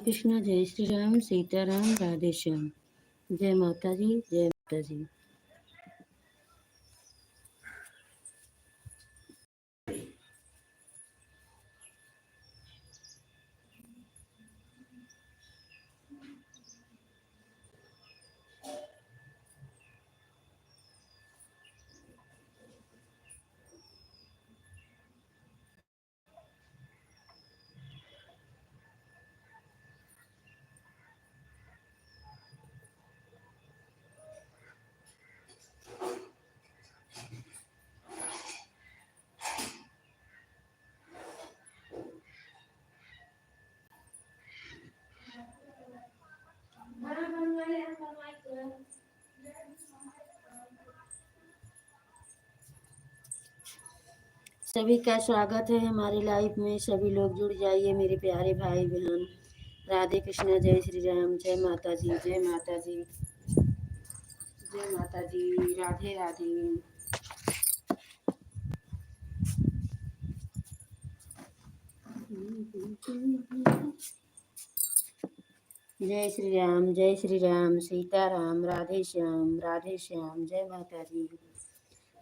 कृष्ण, जय श्री राम, सीताराम, राधे श्याम। जय माता जी, जय माता जी। सभी का स्वागत है हमारी लाइफ में। सभी लोग जुड़ जाइए मेरे प्यारे भाई बहन। राधे कृष्ण, जय श्री राम, जय माता जी, जय माता जी, जय माता जी, राधे राधे। जय श्री राम, जय श्री राम, सीताराम, राधे श्याम, राधे श्याम, जय माता जी।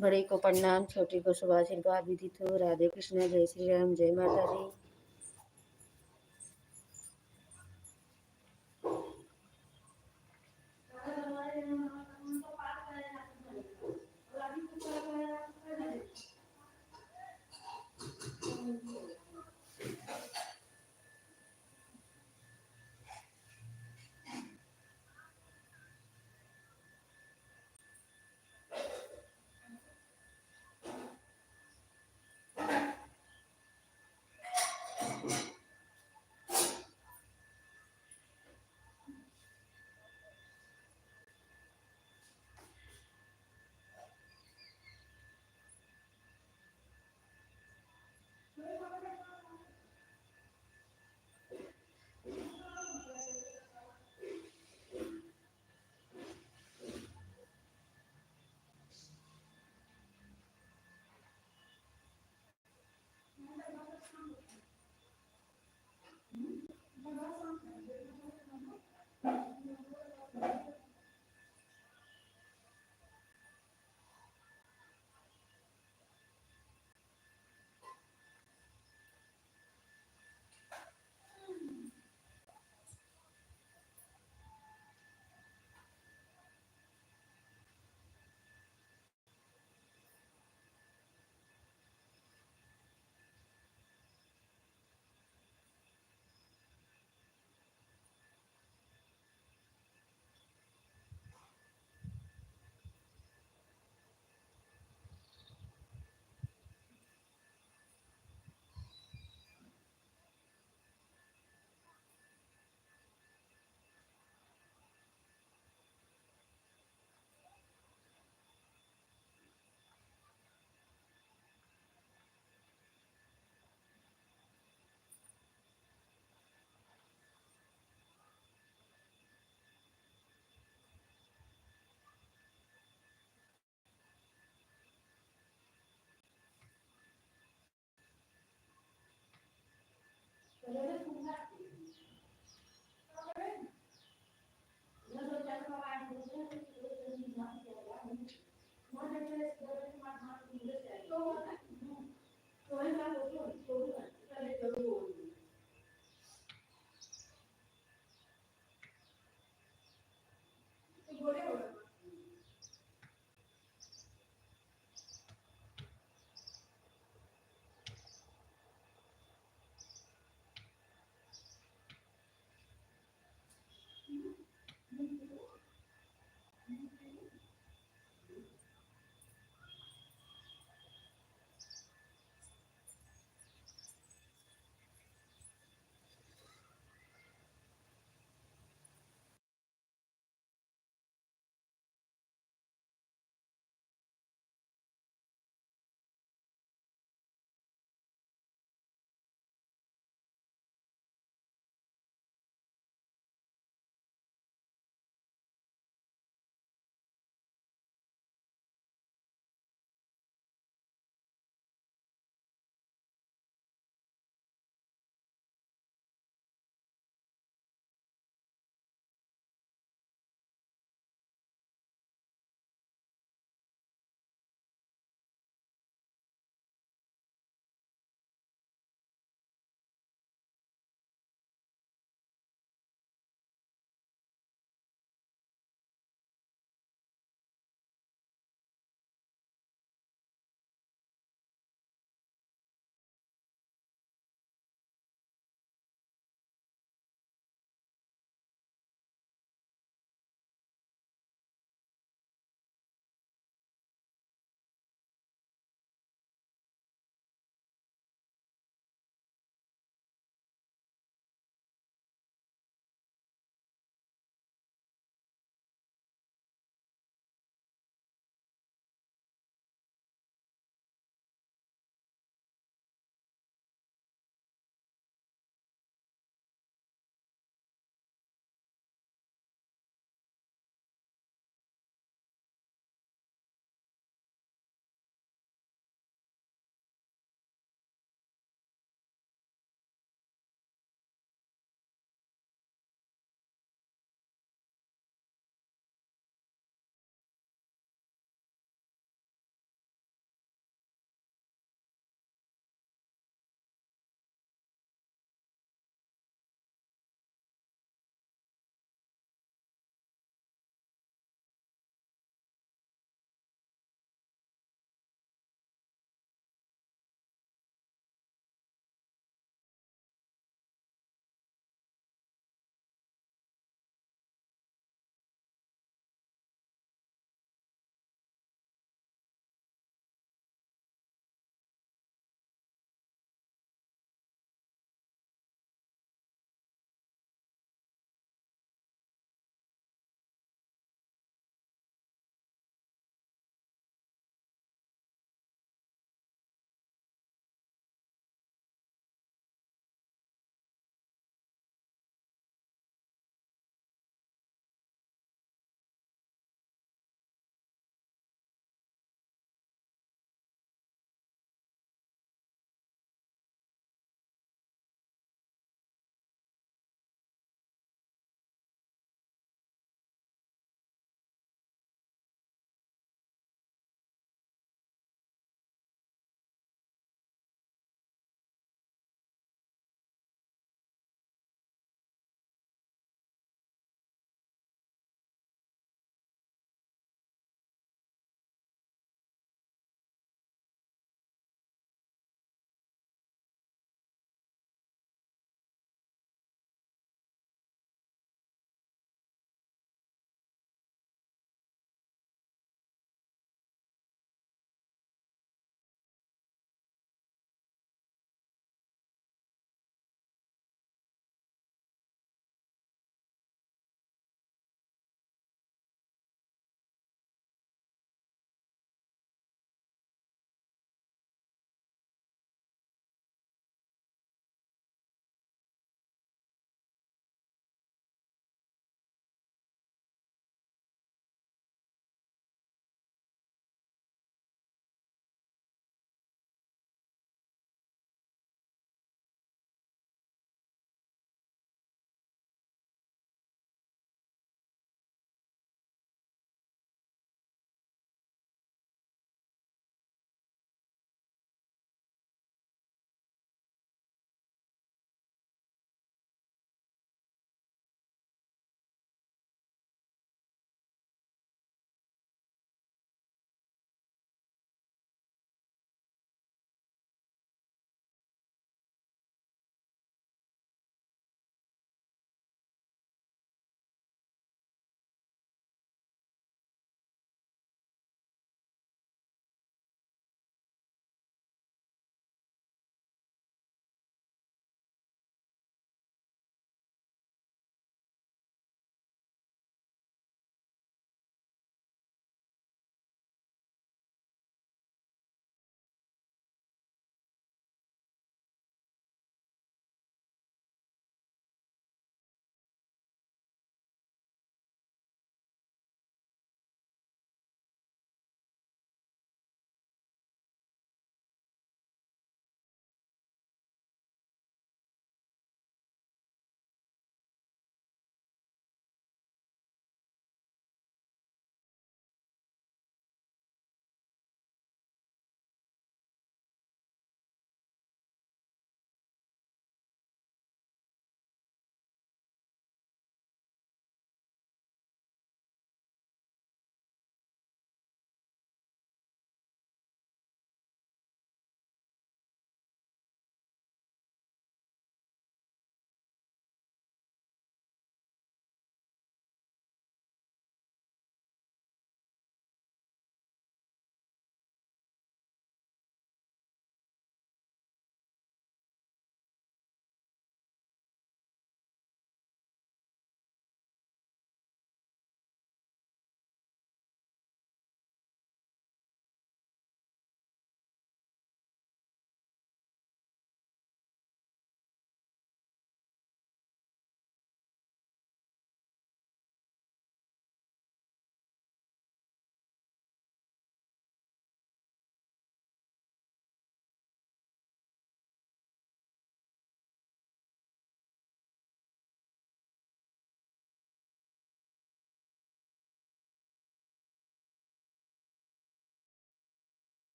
बड़े को प्रणाम, छोटे को शुभ आशीर्वाद विदित हो। राधे कृष्ण, जय श्री राम, जय माता जी।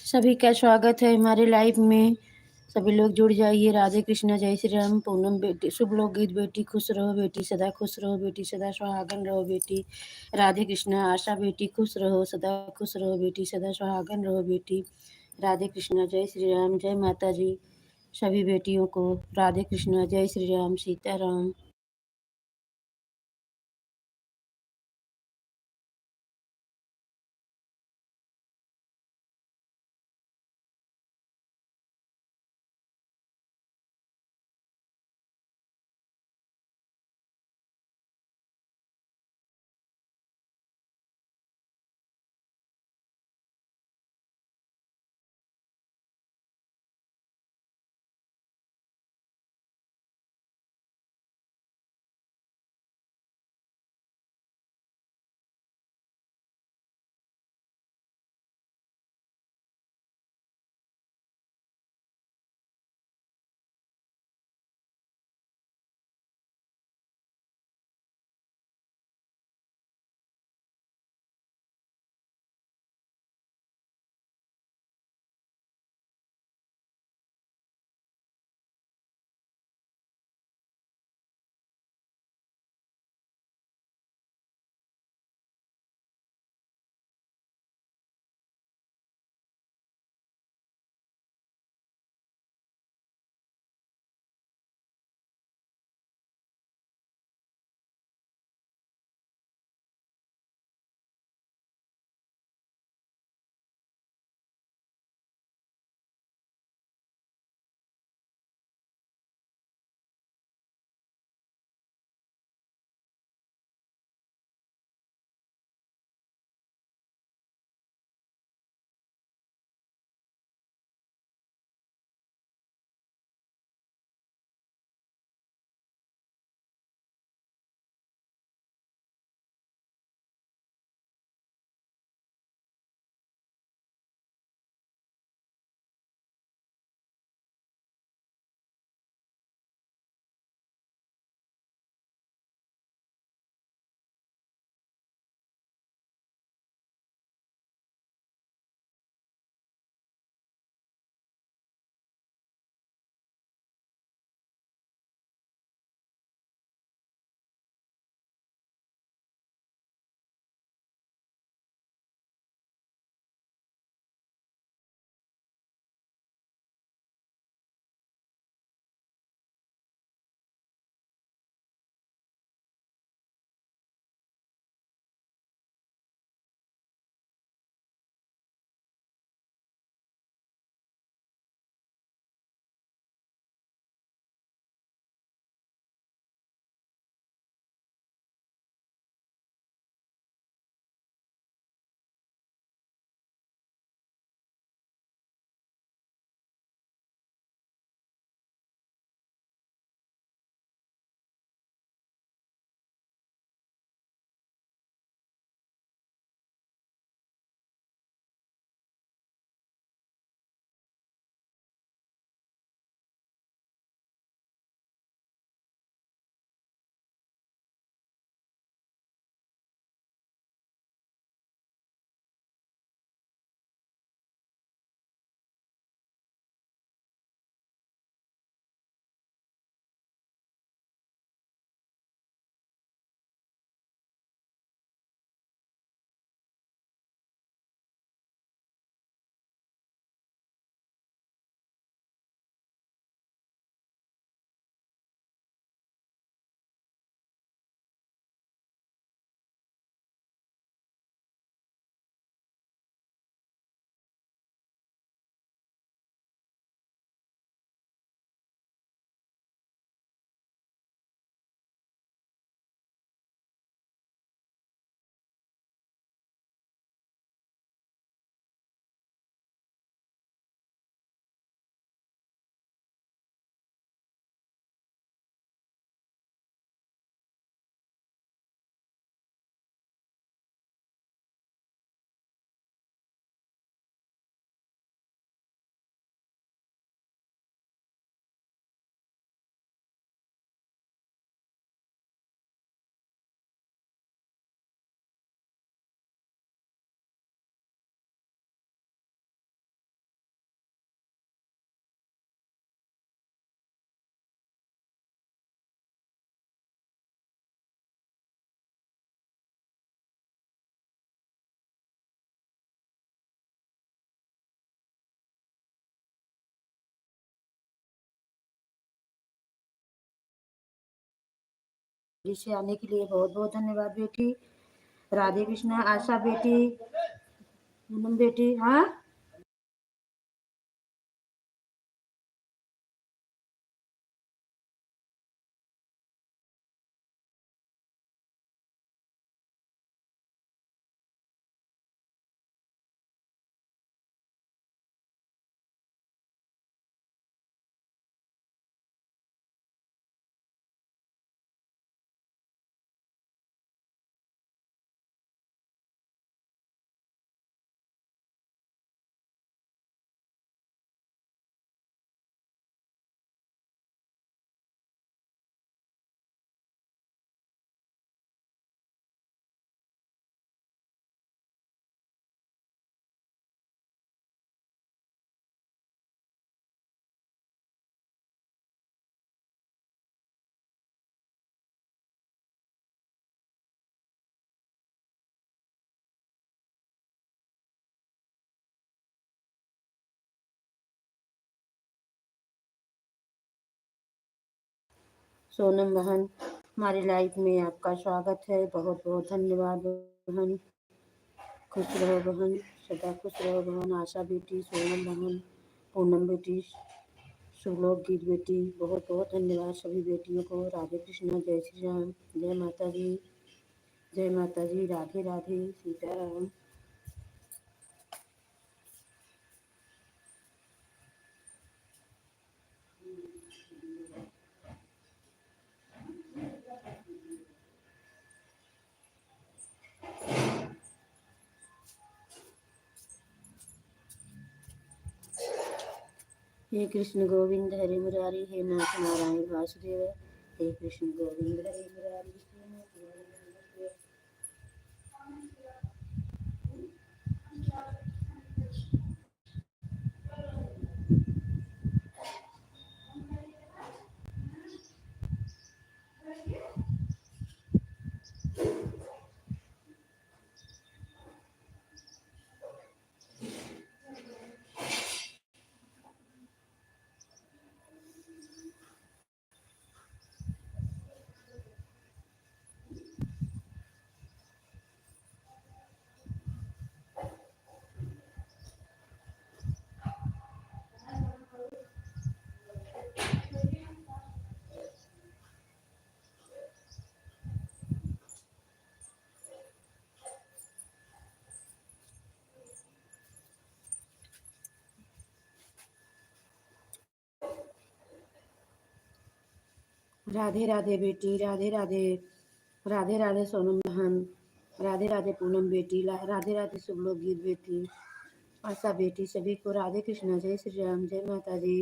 सभी का स्वागत है हमारे लाइव में। सभी लोग जुड़ जाइए। राधे कृष्णा, जय श्री राम। पूनम बेटी शुभ लोक गीत। बेटी खुश रहो, बेटी सदा खुश रहो, बेटी सदा सुहागन रहो, बेटी राधे कृष्णा। आशा बेटी खुश रहो, सदा खुश रहो, बेटी सदा सुहागन रहो, बेटी राधे कृष्णा। जय श्री राम, जय माता जी। सभी बेटियों को राधे कृष्णा, जय श्री राम, सीताराम। से आने के लिए बहुत बहुत धन्यवाद बेटी। राधे कृष्णा। आशा बेटी, पूनम बेटी। हाँ, सोनम बहन, हमारी लाइफ में आपका स्वागत है। बहुत बहुत धन्यवाद बहन। खुश रहो बहन, सदा खुश रहो बहन। आशा बेटी, सोनम बहन, पूनम बेटी, सुलोक गीत बेटी, बहुत बहुत धन्यवाद सभी बेटियों को। राधे कृष्णा, जय श्री राम, जय माता जी, जय माता जी, राधे राधे, सीताराम। हे कृष्ण गोविंद हरे मुरारी, हे नाथ नारायण वासुदेव। हे कृष्ण गोविंद हरे मुरारी, हे नाथ नारायण वासुदेव। राधे राधे बेटी, राधे राधे, राधे राधे सोनम बहन, राधे राधे पूनम बेटी, राधे राधे सुलोक गीत बेटी, आशा बेटी, सभी को राधे कृष्णा, जय श्री राम, जय माता जी।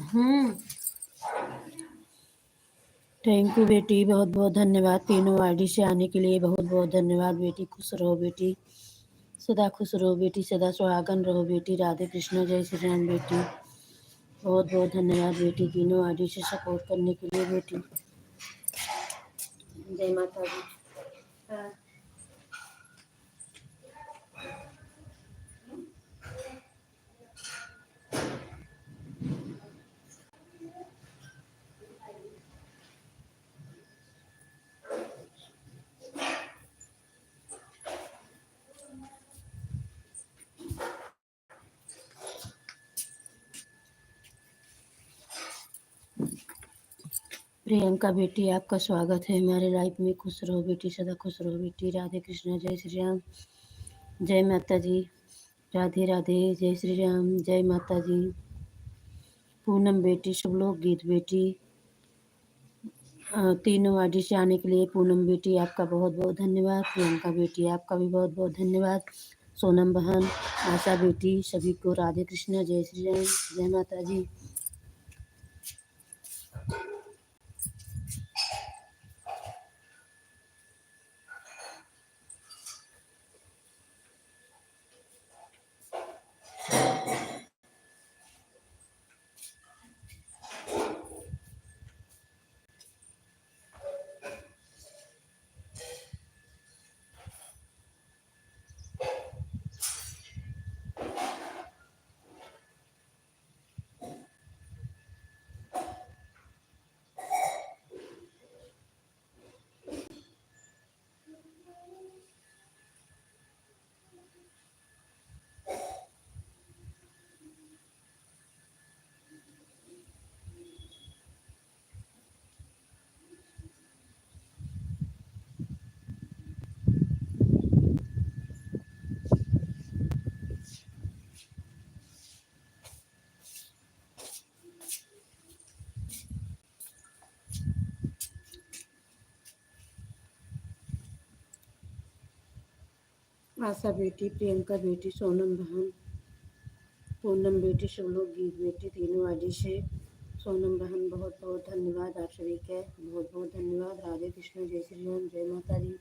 हम्म। थैंक यू बेटी, बहुत बहुत धन्यवाद। तीनों आईडी से आने के लिए बहुत बहुत धन्यवाद बेटी। खुश रहो बेटी, सदा खुश रहो बेटी, सदा सुहागन रहो बेटी। राधे कृष्ण, जय श्री राम बेटी। बहुत बहुत धन्यवाद बेटी, तीनों आईडी से सपोर्ट करने के लिए बेटी। जय माता दी। हाँ। प्रियंका बेटी, आपका स्वागत है हमारे लाइफ में। खुश रहो बेटी, सदा खुश रहो बेटी। राधे कृष्ण, जय श्री राम, जय माता जी। राधे राधे, जय श्री राम, जय माता जी। पूनम बेटी, सब लोग गीत बेटी। तीनों आईडी से आने के लिए पूनम बेटी आपका बहुत बहुत धन्यवाद। प्रियंका बेटी आपका भी बहुत बहुत धन्यवाद। सोनम बहन, आशा बेटी, सभी को राधे कृष्ण, जय श्री राम, जय माता जी। आशा बेटी, प्रियंका बेटी, सोनम बहन, पूनम बेटी, सब लोग गीत बेटी, तीनों आईडी से। सोनम बहन बहुत बहुत धन्यवाद आप सभी का, बहुत बहुत धन्यवाद। राधे कृष्ण, जय श्री राम, जय माता जी।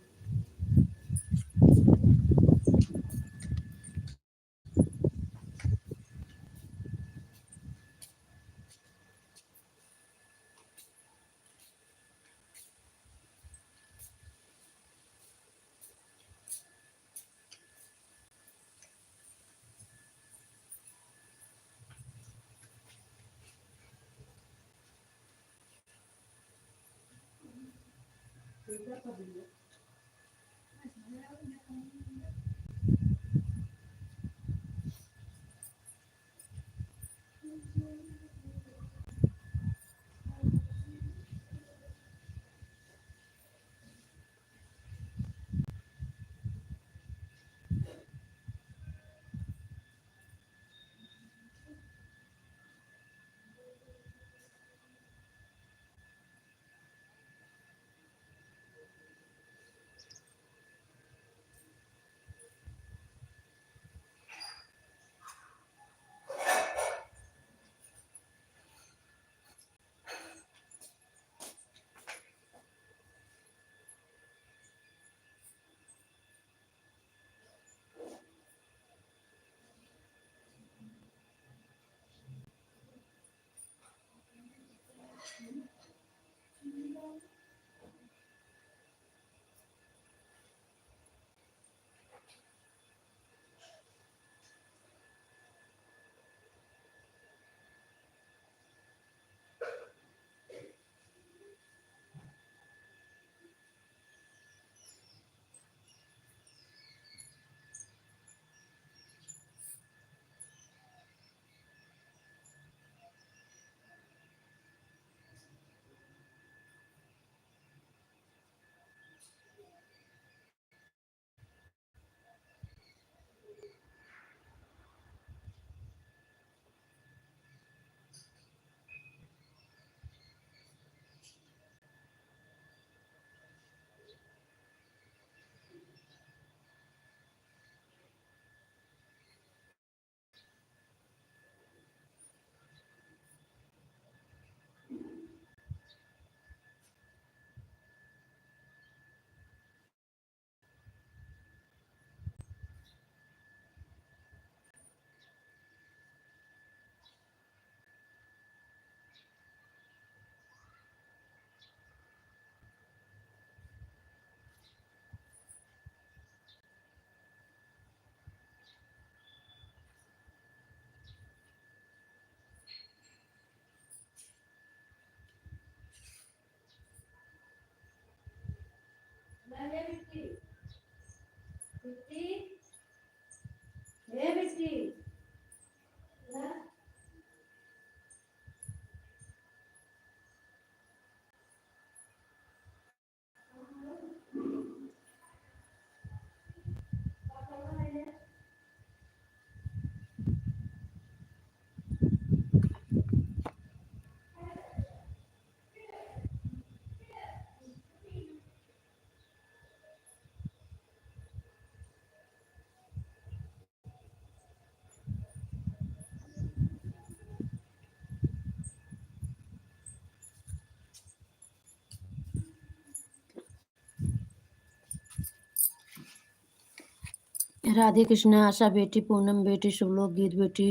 राधे कृष्ण, आशा बेटी, पूनम बेटी, शुभलोक गीत बेटी,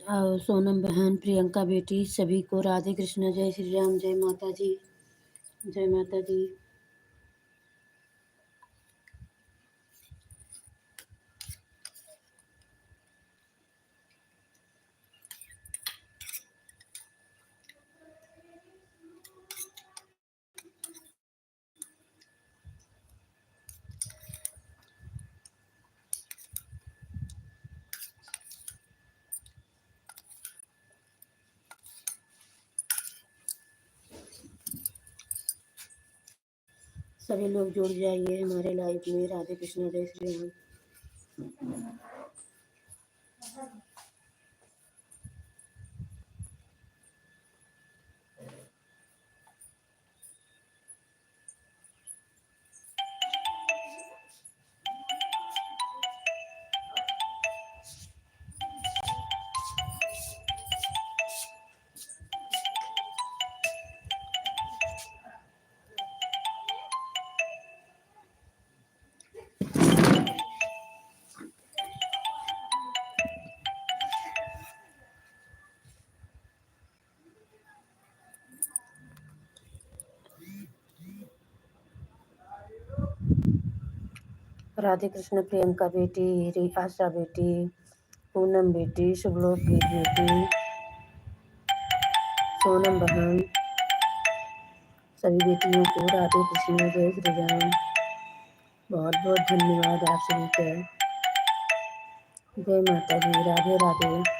सोनम बहन, प्रियंका बेटी, सभी को राधे कृष्ण, जय श्री राम, जय माता जी, जय माता दी। सभी लोग जुड़ जाइए हमारे लाइव में। राधे कृष्ण, जय श्री राम। राधे कृष्ण, प्रियंका बेटी, आशा बेटी, पूनम बेटी, शुभलोक गीत बेटी, सोनम बहन, सभी बेटियों को राधे कृष्ण, जय श्री राम। बहुत बहुत धन्यवाद आप सभी का। जय माता जी, राधे राधे।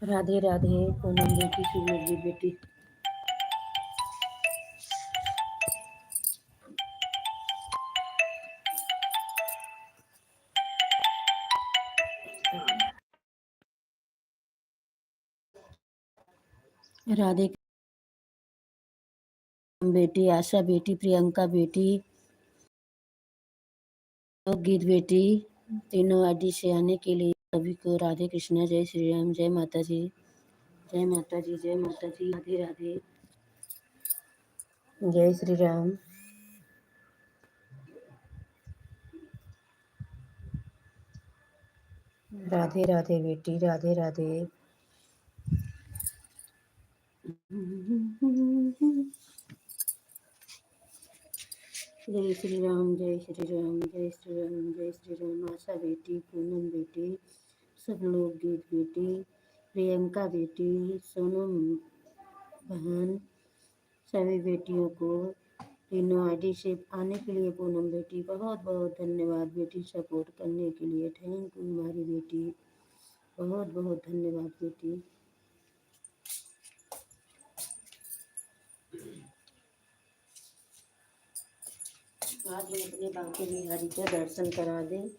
राधे राधे, पूनम बेटी, शुभलोक गीत बेटी। राधे बेटी, आशा बेटी, प्रियंका बेटी, लोक गीत बेटी, तीनों आदि से आने के लिए सभी को राधे कृष्णा, जय श्री राम, जय माता जी, जय माता जी, जय माता जी, राधे राधे, जय श्री राम। राधे राधे बेटी, राधे राधे। जय श्री राम, जय श्री राम, जय श्री राम, जय श्री राम। आशा बेटी, पूनम बेटी, सब लोग गीत बेटी, प्रियंका बेटी, सोनम बहन, सभी बेटियों को तीनों आईडी से आने के लिए पूनम बेटी बहुत बहुत धन्यवाद बेटी, सपोर्ट करने के लिए। थैंक यू हमारी बेटी, बहुत बहुत धन्यवाद बेटी। आज हम अपने बांके बिहारी का दर्शन करा दें।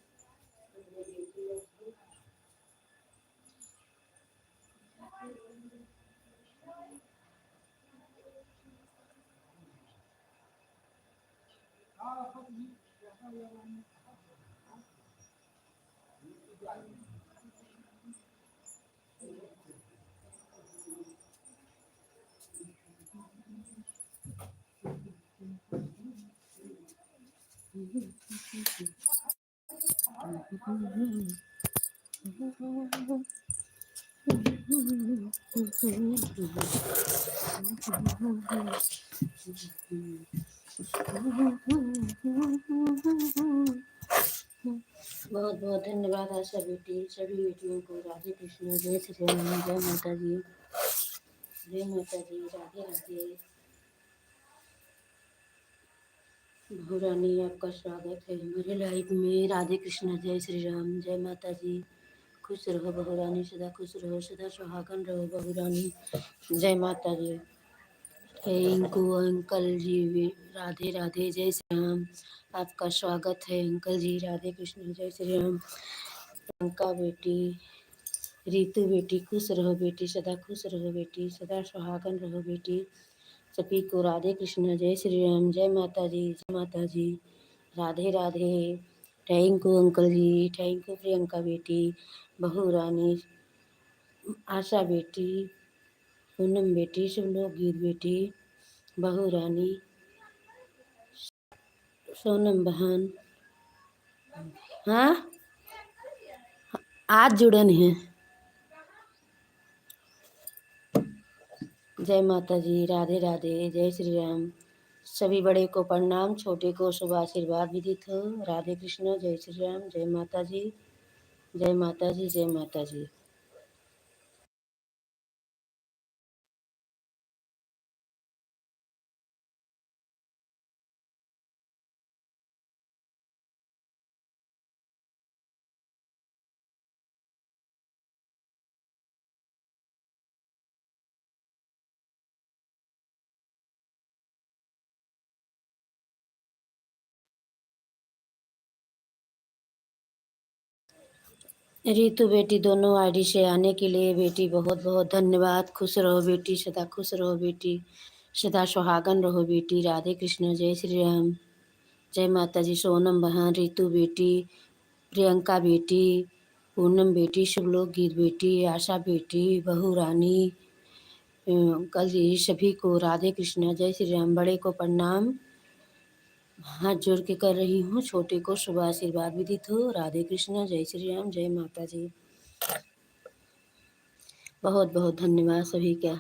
बहुत बहुत धन्यवाद आशा बेटी, सभी बेटियों को राधे कृष्ण, जय श्री राम, जय माता जी, जय माता जी, राधे राधे। बहुरानी आपका स्वागत है हमारे लाइव में। राधे कृष्ण, जय श्री राम, जय माता जी। खुश रहो बहुरानी, सदा खुश रहो, सदा सुहागन रहो बहुरानी, जय माता जी। इनको अंकल जी भी राधे राधे, जय श्री राम। आपका स्वागत है अंकल जी, राधे कृष्ण, जय श्री राम। प्रियंका बेटी, रीतू बेटी, खुश रहो बेटी, सदा खुश रहो बेटी, सदा सुहागन रहो बेटी, सभी को राधे कृष्ण, जय श्री राम, जय माता जी, जय माता जी, Radhe Radhe. Thank you uncle ji, thank you Priyanka बेटी, बहू रानी, आशा बेटी, पूनम बेटी, शुभलोक गीत बेटी, बहू रानी, सोनम बहन। हाँ, आज जुड़न है। जय माता जी, राधे राधे, जय श्री राम। सभी बड़े को प्रणाम, छोटे को शुभ आशीर्वाद विदित हो। राधे कृष्ण, जय श्री राम, जय माता जी, जय माता जी, जय माता जी। रितु बेटी दोनों आईडी से आने के लिए बेटी बहुत बहुत धन्यवाद। खुश रहो बेटी, सदा खुश रहो बेटी, सदा सुहागन रहो बेटी। राधे कृष्ण, जय श्री राम, जय माता जी। सोनम बहन, रितु बेटी, प्रियंका बेटी, पूनम बेटी, शुभलोक गीत बेटी, आशा बेटी, बहू रानी, अंकल जी, सभी को राधे कृष्ण, जय श्री राम। बड़े को प्रणाम हाथ जोड़ के कर रही हूँ, छोटे को शुभ आशीर्वाद विदित हो। राधे कृष्ण, जय श्री राम, जय माता जी। बहुत बहुत धन्यवाद सभी का।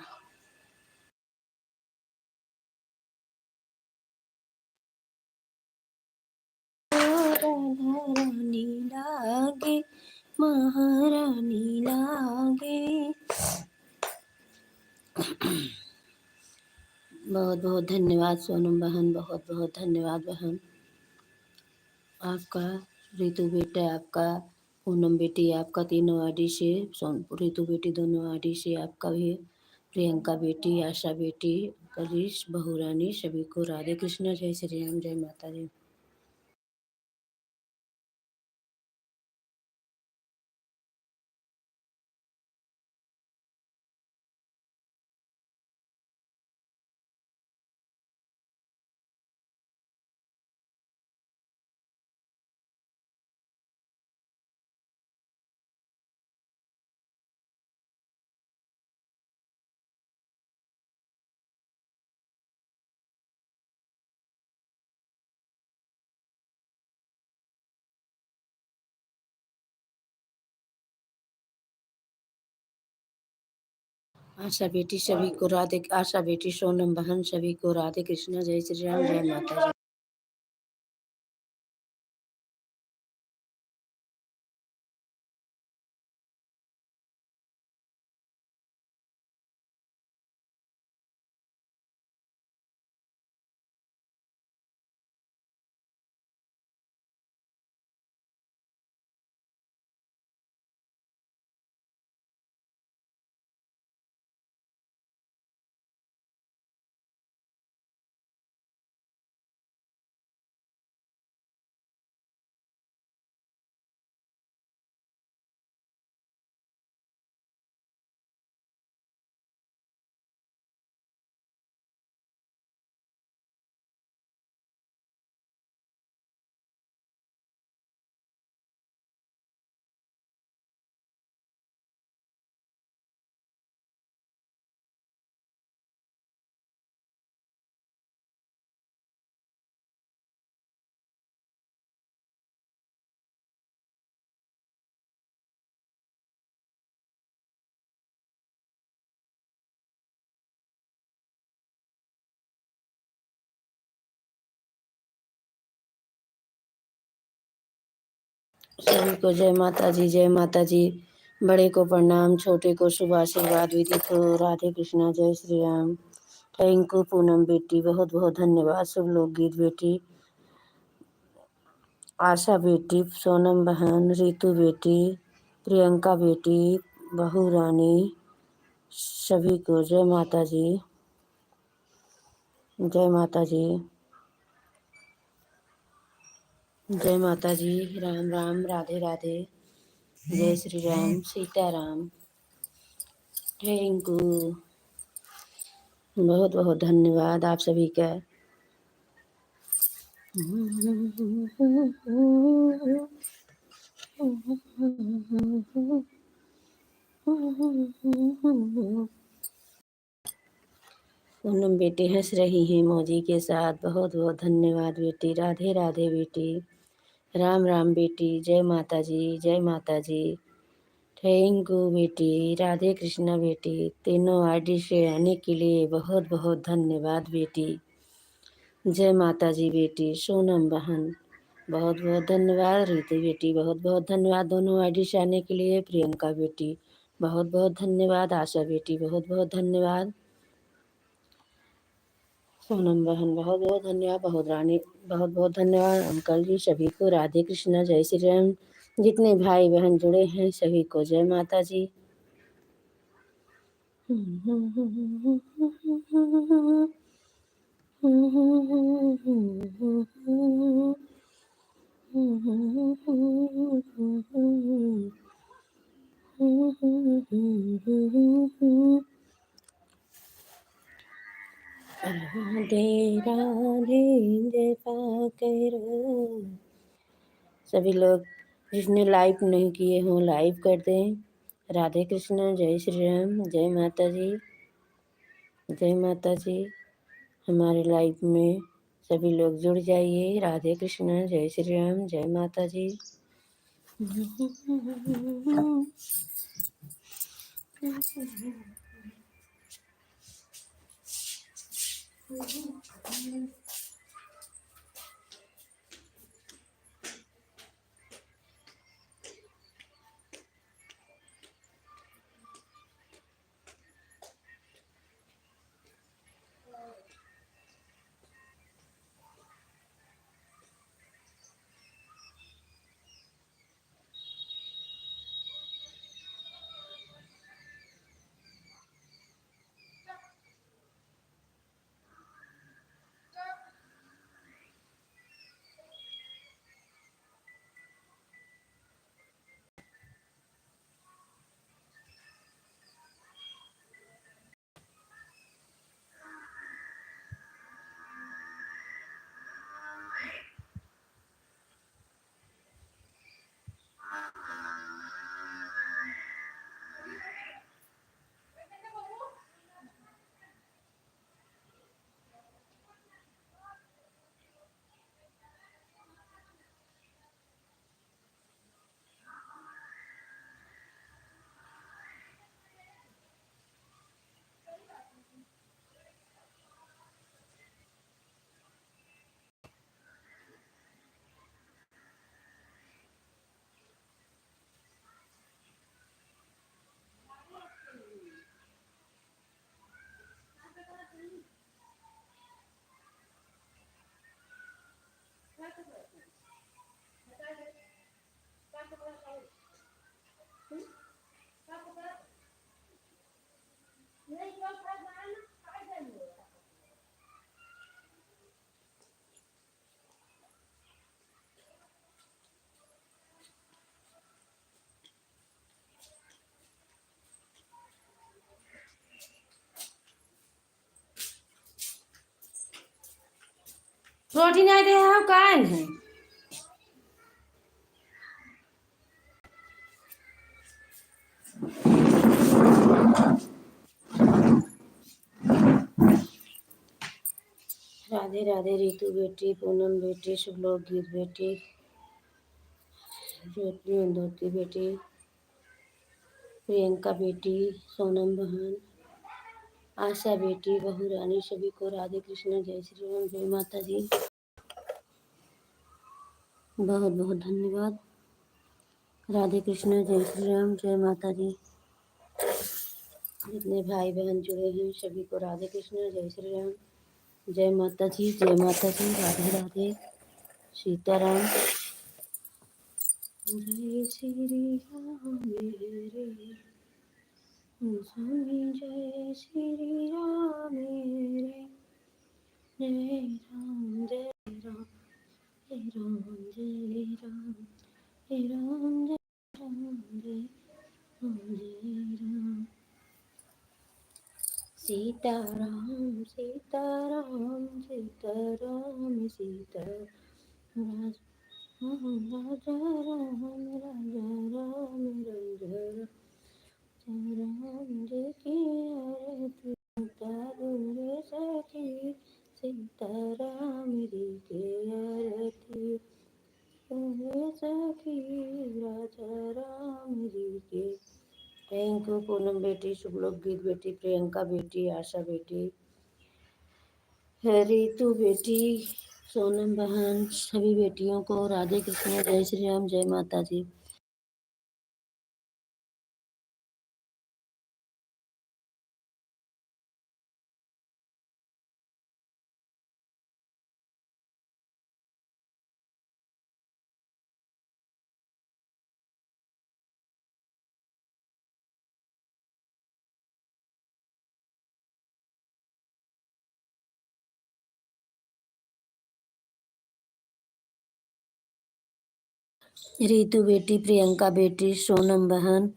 राधा रानी लागे, महारानी लागे। बहुत बहुत धन्यवाद सोनम बहन, बहुत बहुत धन्यवाद बहन आपका। रितु बेटा आपका, पूनम बेटी आपका, तीनों आईडी से, रितु बेटी दोनों आईडी से आपका भी, प्रियंका बेटी, आशा बेटी, कलिश, बहू रानी, सभी को राधे कृष्ण, जय श्री राम, जय माता जी। आशा बेटी सभी को राधे, आशा बेटी, सोनम बहन, सभी को राधे कृष्ण, जय श्री राम, जय माता जी। सभी को जय माता जी, जय माता जी। बड़े को प्रणाम, छोटे को शुभ आशीर्वाद विदित हो। राधे कृष्णा, जय श्री राम। थैंक यू पूनम बेटी, बहुत बहुत धन्यवाद। शुभ लोक गीत बेटी, आशा बेटी, सोनम बहन, रितु बेटी, प्रियंका बेटी, बहू रानी, सभी को जय माता जी, जय माता जी, जय माता जी। राम राम, राधे राधे, जय श्री राम, सीताराम। Thank you. बहुत बहुत धन्यवाद आप सभी का। पूनम बेटी हंस रही हैं मौजी के साथ। बहुत बहुत धन्यवाद बेटी। राधे राधे बेटी। राम राम बेटी। जय माता जी, जय माता जी। थैंक यू बेटी। राधे कृष्णा बेटी। तीनों आईडी से आने के लिए बहुत बहुत धन्यवाद बेटी। जय माता जी बेटी। सोनम बहन बहुत बहुत धन्यवाद। रीति बेटी बहुत बहुत धन्यवाद दोनों आईडी से आने के लिए। प्रियंका बेटी बहुत बहुत धन्यवाद। आशा बेटी बहुत बहुत धन्यवाद। सोनम बहन बहुत बहुत धन्यवाद। बहुत रानी बहुत बहुत धन्यवाद। अंकल जी सभी को राधे कृष्णा, जय श्री राम। जितने भाई बहन जुड़े हैं सभी को जय माता जी। राधे राधे जपा करो। सभी लोग जिसने लाइव नहीं किए हों लाइव कर दें। राधे कृष्णा, जय श्री राम, जय माता जी, जय माता जी। हमारे लाइव में सभी लोग जुड़ जाइए। राधे कृष्णा, जय श्री राम, जय माता जी। रोटी नहीं दे हम कान है। राधे राधे रीतू बेटी, पूनम बेटी, शुभलोक गीत बेटी, ज्योति इंदौती बेटी, प्रियंका बेटी, सोनम बहन, आशा बेटी, बहू रानी, सभी को राधे कृष्ण, जय श्री राम, जय माता जी। बहुत बहुत धन्यवाद। राधे कृष्ण, जय श्री राम, जय माता जी। जितने भाई बहन जुड़े हैं सभी को राधे कृष्ण, जय श्री राम, जय माता जी, जय माता जी। राधे राधे, सीताराम। जय श्री राम मेरे स्वामी, जय श्री राम मेरे। जय राम जय राम, जय राम जय राम, जय राम जय राम, जय राम जय राम। सीताराम सीताराम सीताराम सीता राजा राम राजा राम राजा राम जी की आरती उतारो रे सखी सीताराम जी की आरती रे सखी राजा राम जी के। थैंक यू पूनम बेटी, शुभलोक गीत बेटी, प्रियंका बेटी, आशा बेटी, रितु बेटी, सोनम बहन, सभी बेटियों को राधे कृष्ण, जय श्री राम, जय माता जी। रितु बेटी, प्रियंका बेटी, सोनम बहन,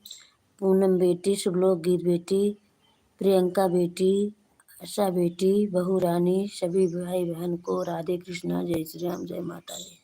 पूनम बेटी, शुभलोक गीत बेटी, प्रियंका बेटी, आशा बेटी, बहू रानी, सभी भाई बहन को राधे कृष्णा, जय श्री राम, जय माता जी।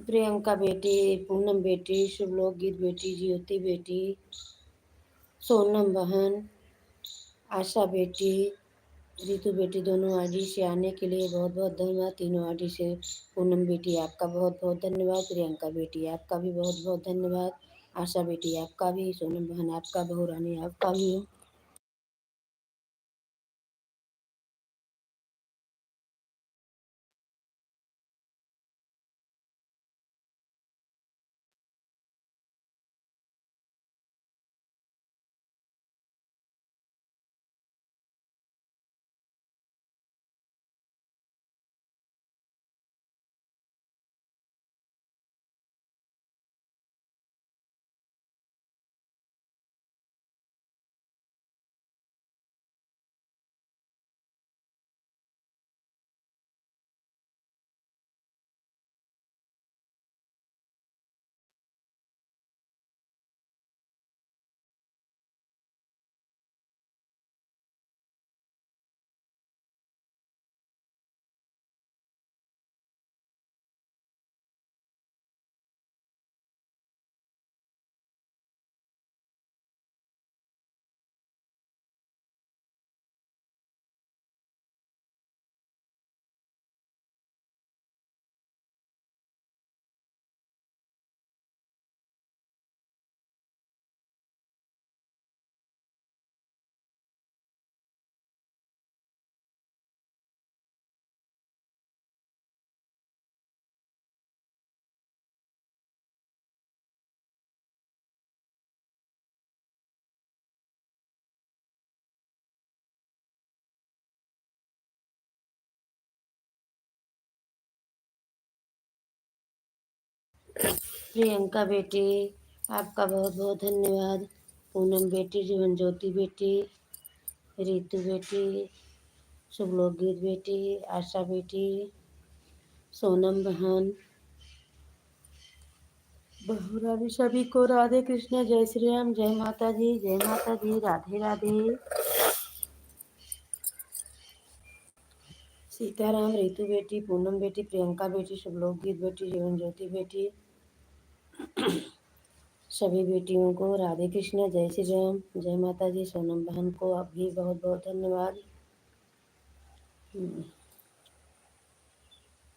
प्रियंका बेटी, पूनम बेटी, शुभलोक गीत बेटी, ज्योति बेटी, सोनम बहन, आशा बेटी, रितु बेटी, दोनों आईडी से आने के लिए बहुत बहुत धन्यवाद। तीनों आईडी से पूनम बेटी आपका बहुत बहुत धन्यवाद, प्रियंका बेटी आपका भी बहुत बहुत धन्यवाद, आशा बेटी आपका भी, सोनम बहन आपका, बहू रानी आपका भी। प्रियंका बेटी आपका बहुत बहुत धन्यवाद, पूनम बेटी, जीवन ज्योति बेटी, रितु बेटी, शुभलोक गीत बेटी, आशा बेटी, सोनम बहन, बहू रानी, सभी को राधे कृष्ण, जय श्री राम, जय माता जी, जय माता जी, राधे राधे। सीताराम, रितु बेटी, पूनम बेटी, प्रियंका बेटी, शुभलोक गीत बेटी, जीवन ज्योति बेटी, सभी बेटियों को राधे कृष्ण, जय श्री राम, जय माता जी। सोनम बहन को आप भी बहुत बहुत धन्यवाद।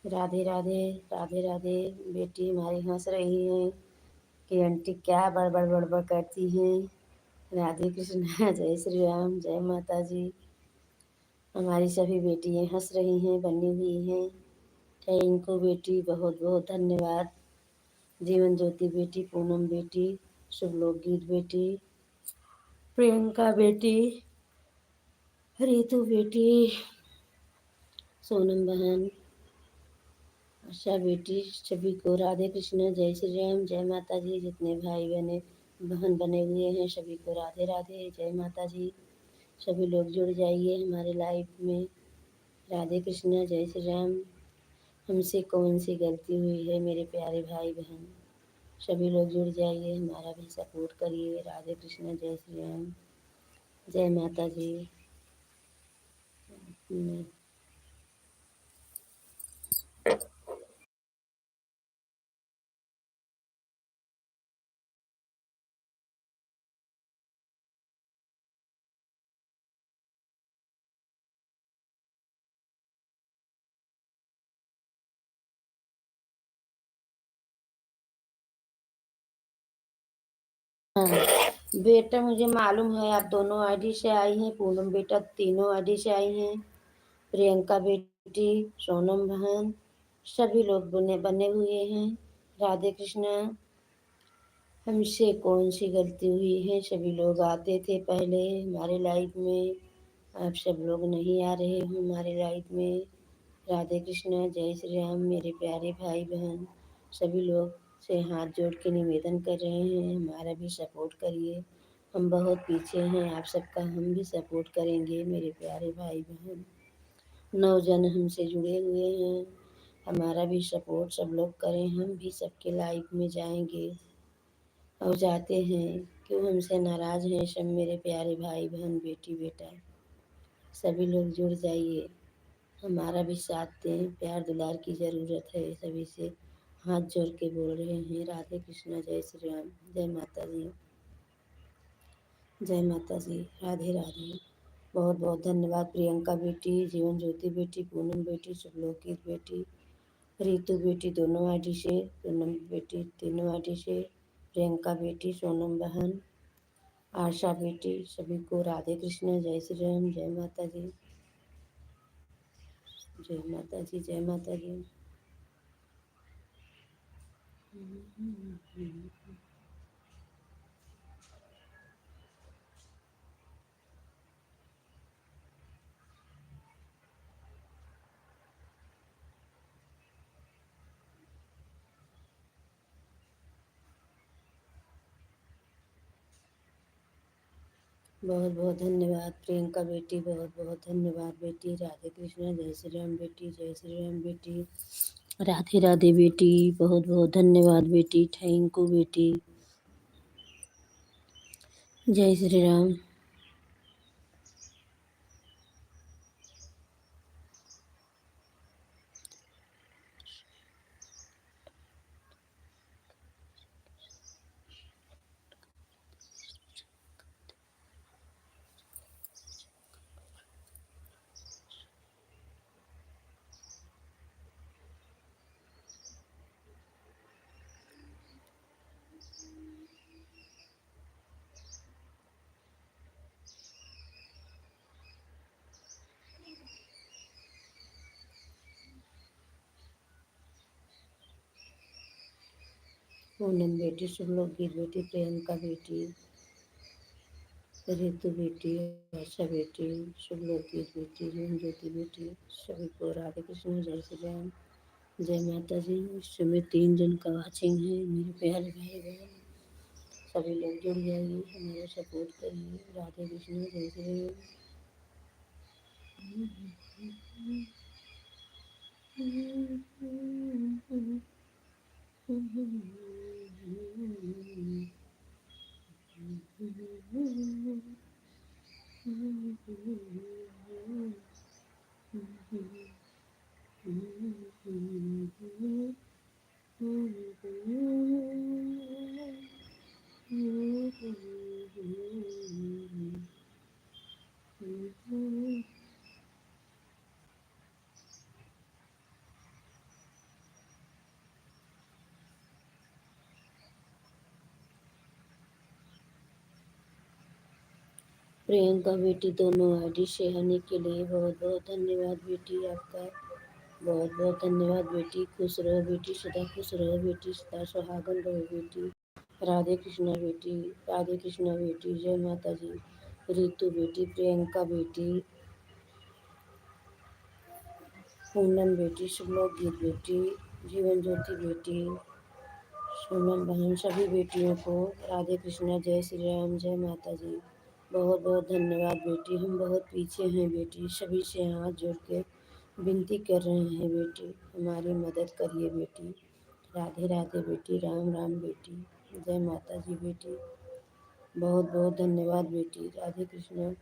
राधे राधे, राधे राधे। बेटी हमारी हंस रही हैं कि आंटी क्या बड़बड़ बड़बड़ करती हैं। राधे कृष्ण, जय श्री राम, जय माता जी। हमारी सभी बेटियां हंस रही हैं, बनी हुई हैं। थैंक यू बेटी, बहुत बहुत धन्यवाद। जीवन ज्योति बेटी, पूनम बेटी, शुभ लोकगीत बेटी, प्रियंका बेटी, रितु बेटी, सोनम बहन, आशा बेटी, सभी को राधे कृष्ण, जय श्री राम, जय माता जी। जितने भाई बहन बने हुए हैं सभी को राधे राधे, जय माता जी। सभी लोग जुड़ जाइए हमारे लाइफ में। राधे कृष्ण, जय श्री राम। हमसे कौन सी गलती हुई है मेरे प्यारे भाई बहन, सभी लोग जुड़ जाइए, हमारा भी सपोर्ट करिए। राधे कृष्ण, जय श्री राम, जय माता जी। हाँ बेटा, मुझे मालूम है आप दोनों आईडी से आई हैं। पूनम बेटा तीनों आईडी से आई हैं। प्रियंका बेटी, सोनम बहन, सभी लोग बने बने हुए हैं। राधे कृष्णा। हमसे कौन सी गलती हुई है? सभी लोग आते थे पहले हमारे लाइफ में, अब सब लोग नहीं आ रहे हो हमारे लाइफ में। राधे कृष्णा, जय श्री राम। मेरे प्यारे भाई बहन सभी लोग से हाथ जोड़ के निवेदन कर रहे हैं, हमारा भी सपोर्ट करिए। हम बहुत पीछे हैं, आप सबका हम भी सपोर्ट करेंगे मेरे प्यारे भाई बहन। 9 जन हमसे जुड़े हुए हैं, हमारा भी सपोर्ट सब लोग करें। हम भी सबके लाइफ में जाएंगे और जाते हैं। क्यों हमसे नाराज़ हैं सब मेरे प्यारे भाई बहन, बेटी बेटा। सभी लोग जुड़ जाइए, हमारा भी साथ दें। प्यार दुलार की ज़रूरत है सभी से। हाथ जोड़ के बोल रहे हैं राधे कृष्णा, जय श्री राम, जय माता दी, जय माता जी, राधे राधे। बहुत बहुत धन्यवाद प्रियंका बेटी, जीवन ज्योति बेटी, पूनम बेटी, शुभलोकित बेटी, रितु बेटी दोनों आईडी से, पूनम बेटी तीनों आईडी से, प्रियंका बेटी, सोनम बहन, आशा बेटी, सभी को राधे कृष्ण, जय श्री राम, जय माता जी, जय माता जी, जय माता जी। बहुत बहुत धन्यवाद प्रियंका बेटी, बहुत बहुत धन्यवाद बेटी। राधे कृष्ण, जय श्री राम बेटी, जय श्री राम बेटी, राधे राधे बेटी, बहुत बहुत धन्यवाद बेटी, थैंक यू बेटी, जय श्री राम। पूनम बेटी, शुभलोकित बेटी, प्रियंका बेटी, रितु बेटी, आशा बेटी, शुभलोकित बेटी, जीवन ज्योति बेटी, सभी को राधे कृष्ण, जय श्री राम, जय माता जी। इस समय 3 जन का वाचिंग है मेरे प्यारे भाई बहन, सभी लोग जुड़ जाइए, हमारा सपोर्ट करिए। राधे कृष्ण, जय श्री राम। प्रियंका बेटी दोनों आईडी से आने के लिए बहुत बहुत धन्यवाद बेटी आपका। बहुत बहुत धन्यवाद बेटी। खुश रहो बेटी, सदा खुश रहो बेटी, सदा सुहागन रहो बेटी। राधे कृष्णा बेटी, राधे कृष्णा बेटी, जय माता जी। रितु बेटी, प्रियंका बेटी, पूनम बेटी, शुभलोक गीत बेटी, जीवन ज्योति बेटी, सोनम बहन, सभी बेटियों को राधे कृष्णा, जय श्री राम, जय माता जी। बहुत बहुत धन्यवाद बेटी। हम बहुत पीछे हैं बेटी, सभी से हाथ जोड़ के विनती कर रहे हैं बेटी, हमारी मदद करिए बेटी। राधे राधे बेटी, राम राम बेटी, जय माता जी बेटी। बहुत बहुत धन्यवाद बेटी। राधे कृष्णा,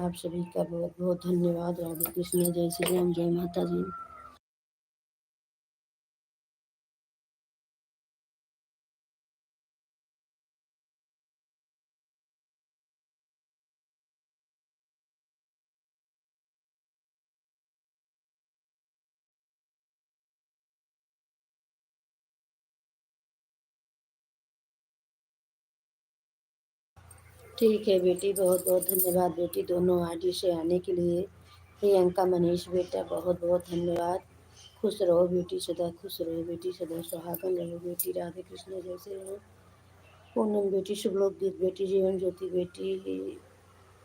आप सभी का बहुत बहुत धन्यवाद। राधे कृष्णा, जय श्री राम, जय माता जी। ठीक है बेटी, बहुत बहुत धन्यवाद बेटी, दोनों आरडी से आने के लिए। प्रियंका मनीष बेटा, बहुत बहुत धन्यवाद। खुश रहो बेटी, सदा खुश रहो बेटी, सदा सुहागन रहो बेटी। राधे कृष्ण, जय श्री राम। पूनम बेटी, शुभलोक गीत बेटी, जीवन ज्योति बेटी,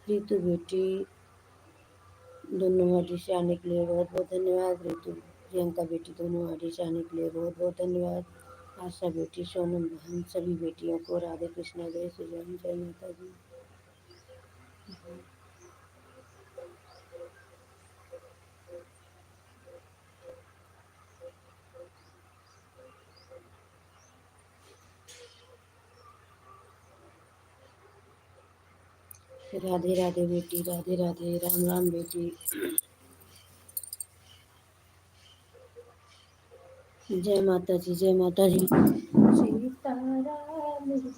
रितु बेटी, दोनों आरडी से आने के लिए बहुत बहुत धन्यवाद। रितु, प्रियंका बेटी, दोनों आरडी से आने के लिए बहुत बहुत धन्यवाद। आशा बेटी, सोनम बहन, सभी बेटियों को राधे कृष्णा, जय श्री राम, जय माता जी। राधे राधे बेटी, राधे राधे, राम राम बेटी, जय माता जी, जय माता जी। सीताराम जी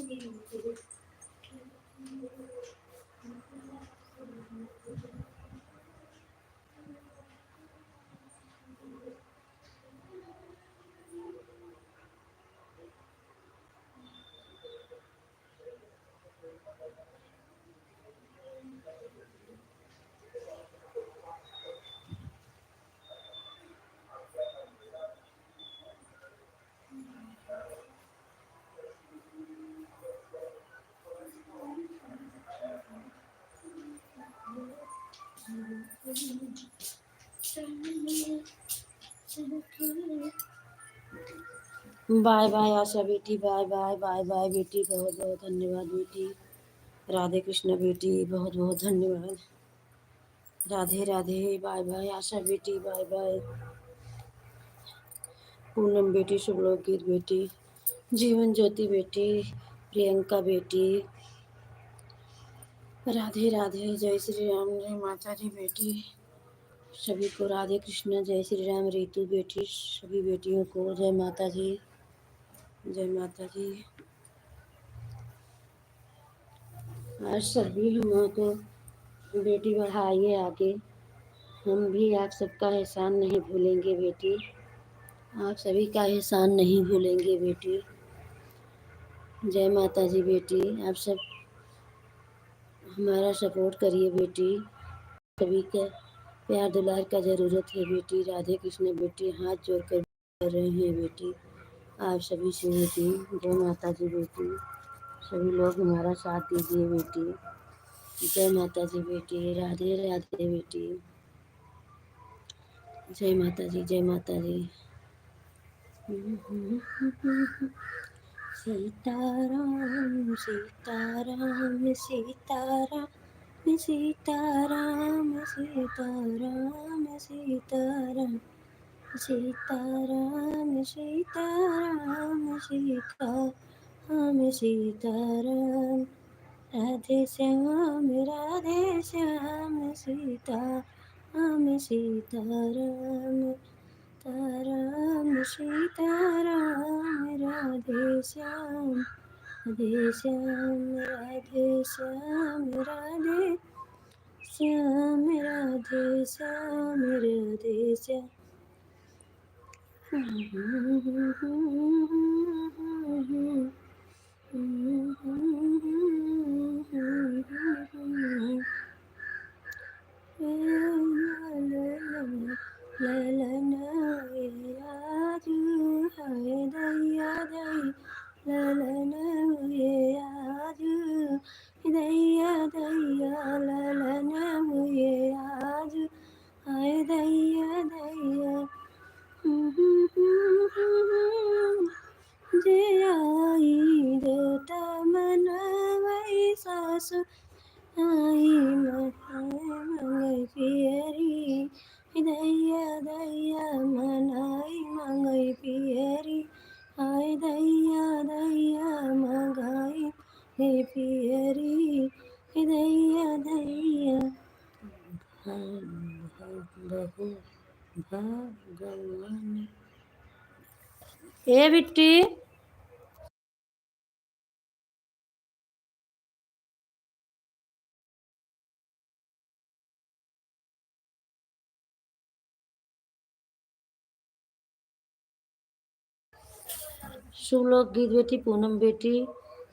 के आरती उतारे, बाय बाय आशा बेटी, बाय बाय, बाय बाय बेटी, बहुत बहुत धन्यवाद बेटी। राधे कृष्ण बेटी, बहुत बहुत धन्यवाद। राधे राधे, बाय बाय आशा बेटी, बाय बाय। पूनम बेटी, शुभलोक गीत बेटी, जीवन ज्योति बेटी, प्रियंका बेटी, राधे राधे, जय श्री राम, जय माता जी बेटी, सभी को राधे कृष्ण, जय श्री राम। रितु बेटी, सभी बेटियों को जय माता जी, जय माता जी। आज सभी हम को बेटी बढ़ाइए आगे, हम भी आप सबका एहसान नहीं भूलेंगे बेटी, आप सभी का एहसान नहीं भूलेंगे बेटी। जय माता जी बेटी, आप सब हमारा सपोर्ट करिए बेटी, सभी का प्यार दुलार का ज़रूरत है बेटी। राधे कृष्ण बेटी, हाथ जोड़कर कर रहे हैं बेटी, आप सभी से बेटी। जय माता जी बेटी, सभी लोग हमारा साथ दीजिए बेटी। जय माता जी बेटी, राधे राधे बेटी, जय माता जी, जय माता जी। सीताराम सीताराम सीताराम सीताराम सीताराम सीताराम सीताराम सीताराम सीताराम सीताराम, राधे श्याम सीता राम सीताराम, ताराम सीताराम, राधे श्याम राधे श्याम राधे श्याम राधे श्याम राधे श्याम। जे आई देता मनवै सासु आई मंगै पियरी दैया दैया मनाई मंगै पियरी आय दैया दैया मंगाई हे पियरी दैया दैया बहु भगवान ए बिट्टी। शुभ लोक गीत बेटी, पूनम बेटी,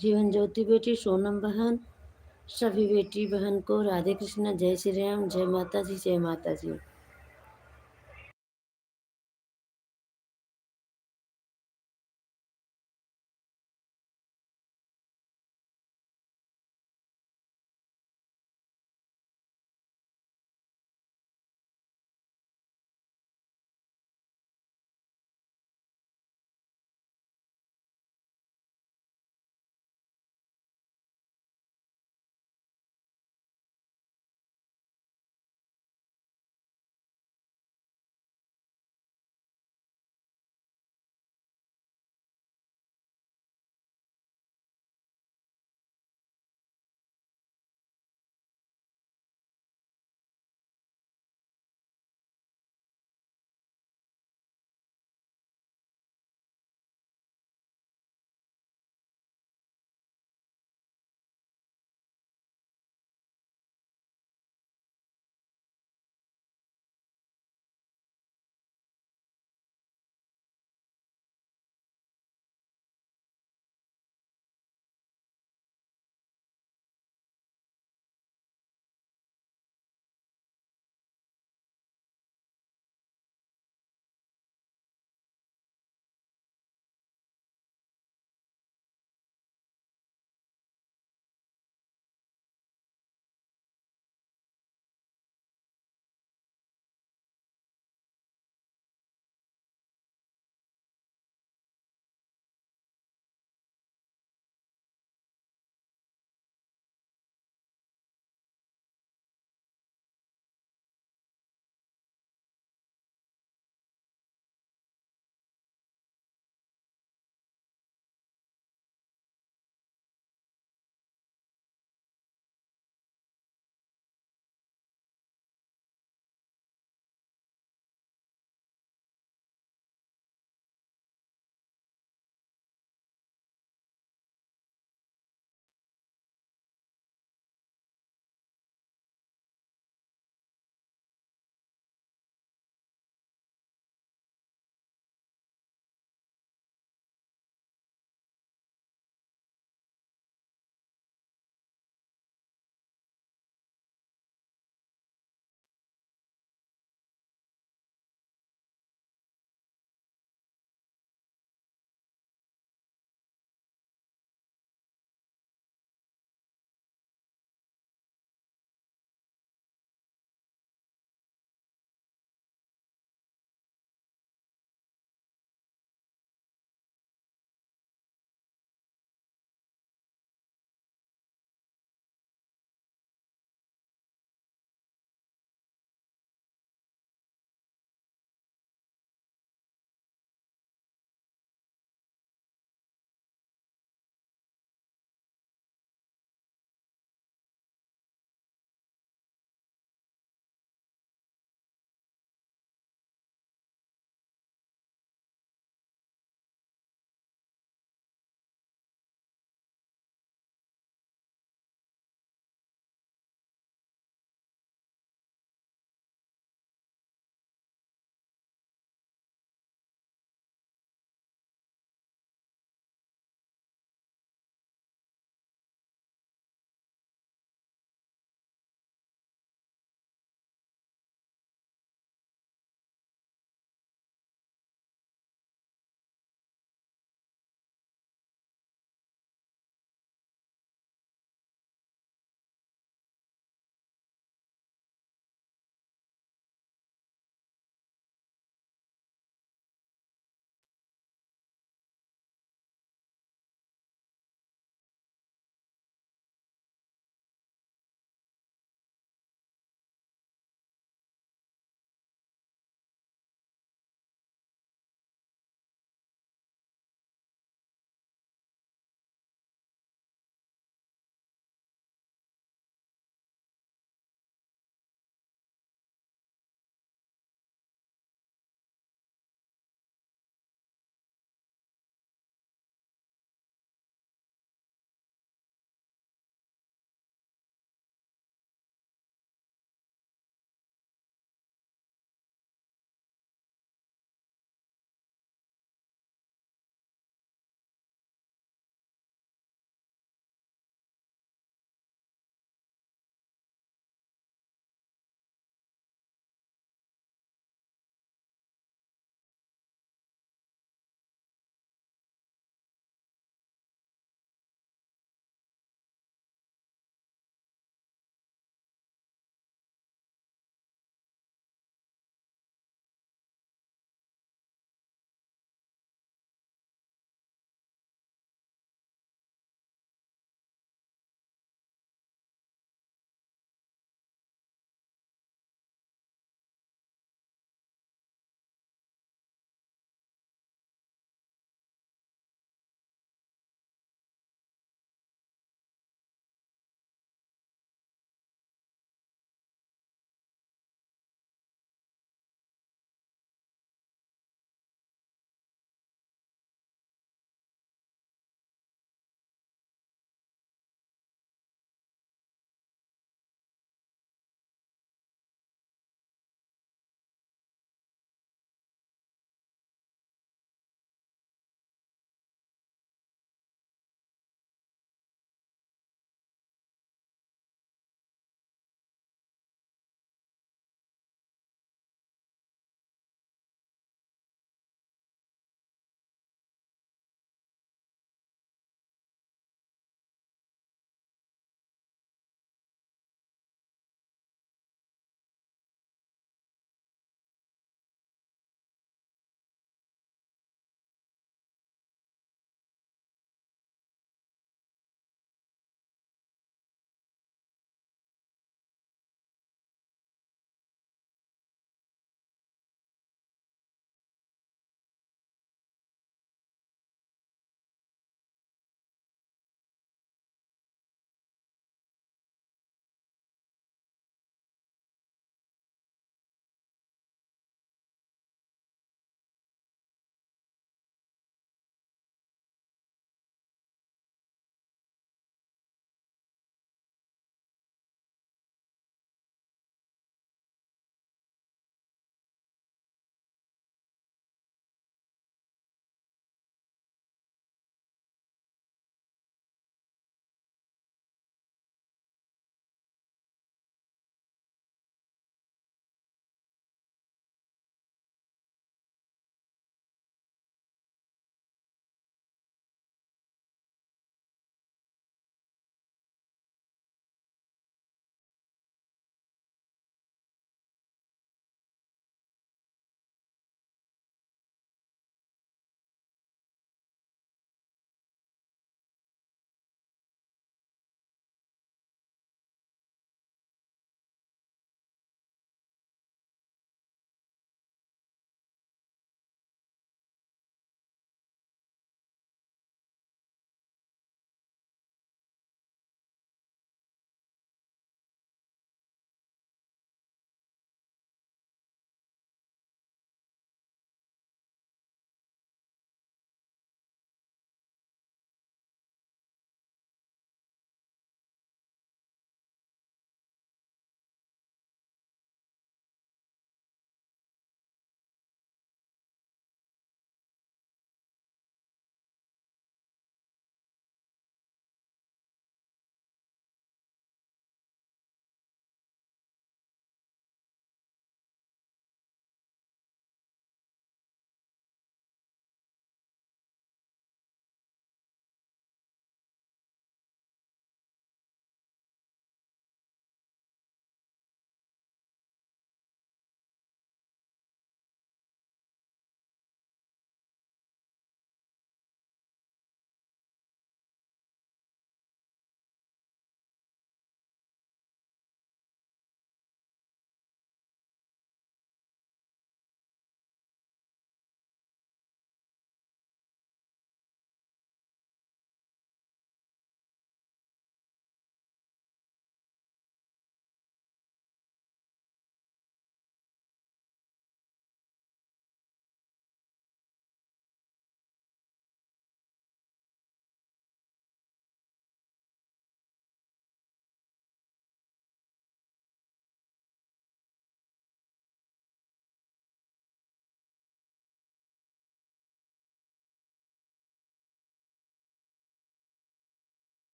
जीवन ज्योति बेटी, सोनम बहन, सभी बेटी बहन को राधे कृष्णा, जय श्री राम, जय माता जी, जय माता जी।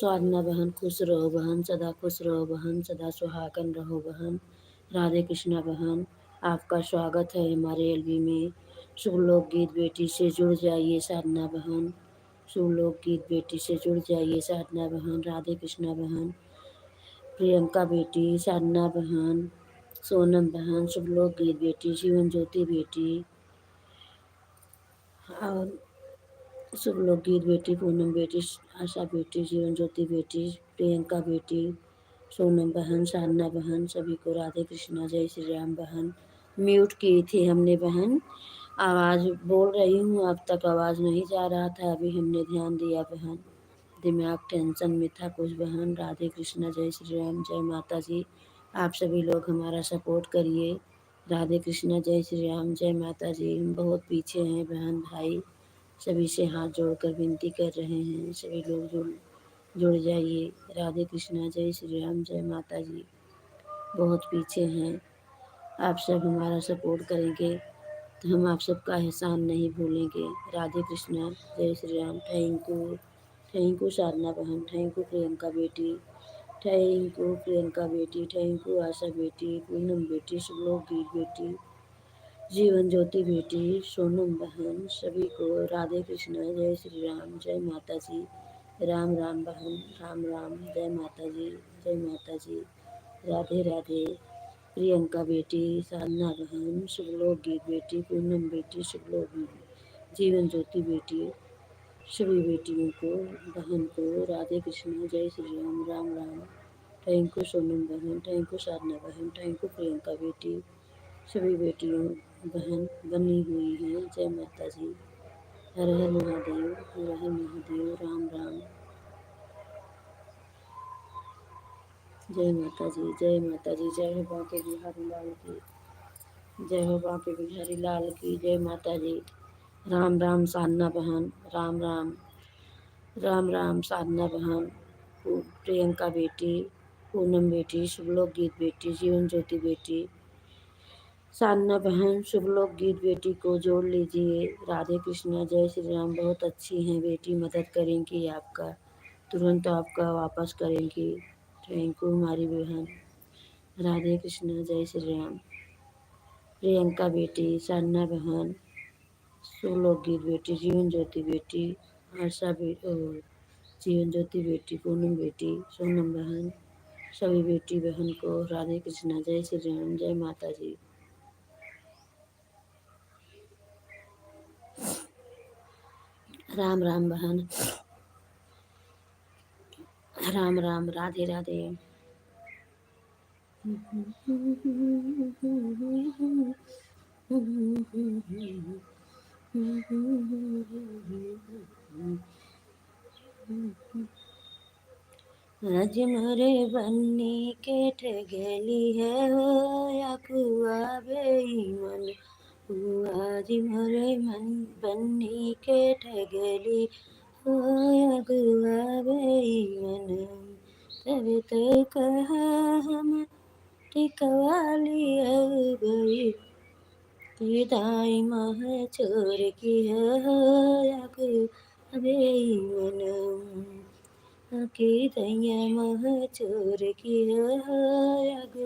साधना बहन खुश रहो बहन, सदा खुश रहो बहन, सदा सुहागन रहो बहन। राधे कृष्णा बहन, आपका स्वागत है हमारे एलबी में। शुभ लोक गीत बेटी से जुड़ जाइए साधना बहन, शुभ लोक गीत बेटी से जुड़ जाइए साधना बहन। राधे कृष्णा बहन, प्रियंका बेटी, साधना बहन, सोनम बहन, शुभ लोक गीत बेटी, जीवन ज्योति बेटी और शुभ लोक गीत बेटी, पूनम बेटी, आशा बेटी, जीवन ज्योति बेटी, प्रियंका बेटी, सोनम बहन, साधना बहन, सभी को राधे कृष्णा, जय श्री राम बहन। म्यूट की थी हमने बहन, आवाज़ बोल रही हूँ, अब तक आवाज़ नहीं जा रहा था, अभी हमने ध्यान दिया बहन, दिमाग टेंशन में था कुछ बहन। राधे कृष्णा, जय श्री राम, जय माता जी। आप सभी लोग हमारा सपोर्ट करिए। राधे कृष्णा, जय श्री राम, जय माता जी। हम बहुत पीछे हैं बहन भाई, सभी से हाथ जोड़कर विनती कर रहे हैं, सभी लोग जुड़ जाइए। राधे कृष्णा, जय श्री राम, जय माता जी। बहुत पीछे हैं, आप सब हमारा सपोर्ट करेंगे तो हम आप सबका एहसान नहीं भूलेंगे। राधे कृष्णा, जय श्री राम। थैंक यू साधना बहन, थैंक यू प्रियंका बेटी, थैंक यू प्रियंका बेटी, थैंक यू आशा बेटी, पूनम बेटी, शुभलोक गीत बेटी, जीवन ज्योति बेटी, सोनम बहन, सभी को राधे कृष्णा, जय श्री राम, जय माता जी। राम राम बहन, राम राम, जय माता जी, जय माता जी। राधे राधे। प्रियंका बेटी, साधना बहन, शुभलोक गीत बेटी, पूनम बेटी, शुभलोक गीत, जीवन ज्योति बेटी, सभी बेटियों को, बहन को राधे कृष्णा, जय श्री राम, राम राम। थैंक यू सोनम बहन, थैंक यू साधना बहन, थैंक यू प्रियंका बेटी, सभी बेटियों बहन बनी हुई हैं। जय माता जी। हर हर महादेव, हर हर महादेव, राम राम। जय माता जी, जय माता जी। जय हो बांके बिहारी लाल की, जय हो बांके बिहारी लाल की, जय माता जी। राम राम साधना बहन, राम राम, राम राम साधना बहन, प्रियंका बेटी, पूनम बेटी, शुभलोक गीत बेटी, जीवन ज्योति बेटी, साधना बहन, शुभलोक गीत बेटी को जोड़ लीजिए। राधे कृष्णा, जय श्री राम। बहुत अच्छी हैं बेटी, मदद करेंगी आपका, तुरंत आपका वापस करेंगी। थैंक यू हमारी बहन। राधे कृष्णा, जय श्री राम। प्रियंका बेटी, साधना बहन, शुभलोक गीत बेटी, जीवन ज्योति बेटी, आशा जीवन ज्योति बेटी, पूनम बेटी, सोनम बहन, सभी बेटी बहन को राधे कृष्णा, जय श्री राम, जय माता जी। राम राम बहन, राम राम, राधे राधे। आज मोरे बन्नी के ठगली है हो या कुआ बेईमान, आज मोरे मन बन्नी के ठगली हो या कुआ बेईमान, तब तो कहा हम टिकवाली हो गई, दाई मह छोर की हो या कुआ बेईमान, की दैया मह चोर की आग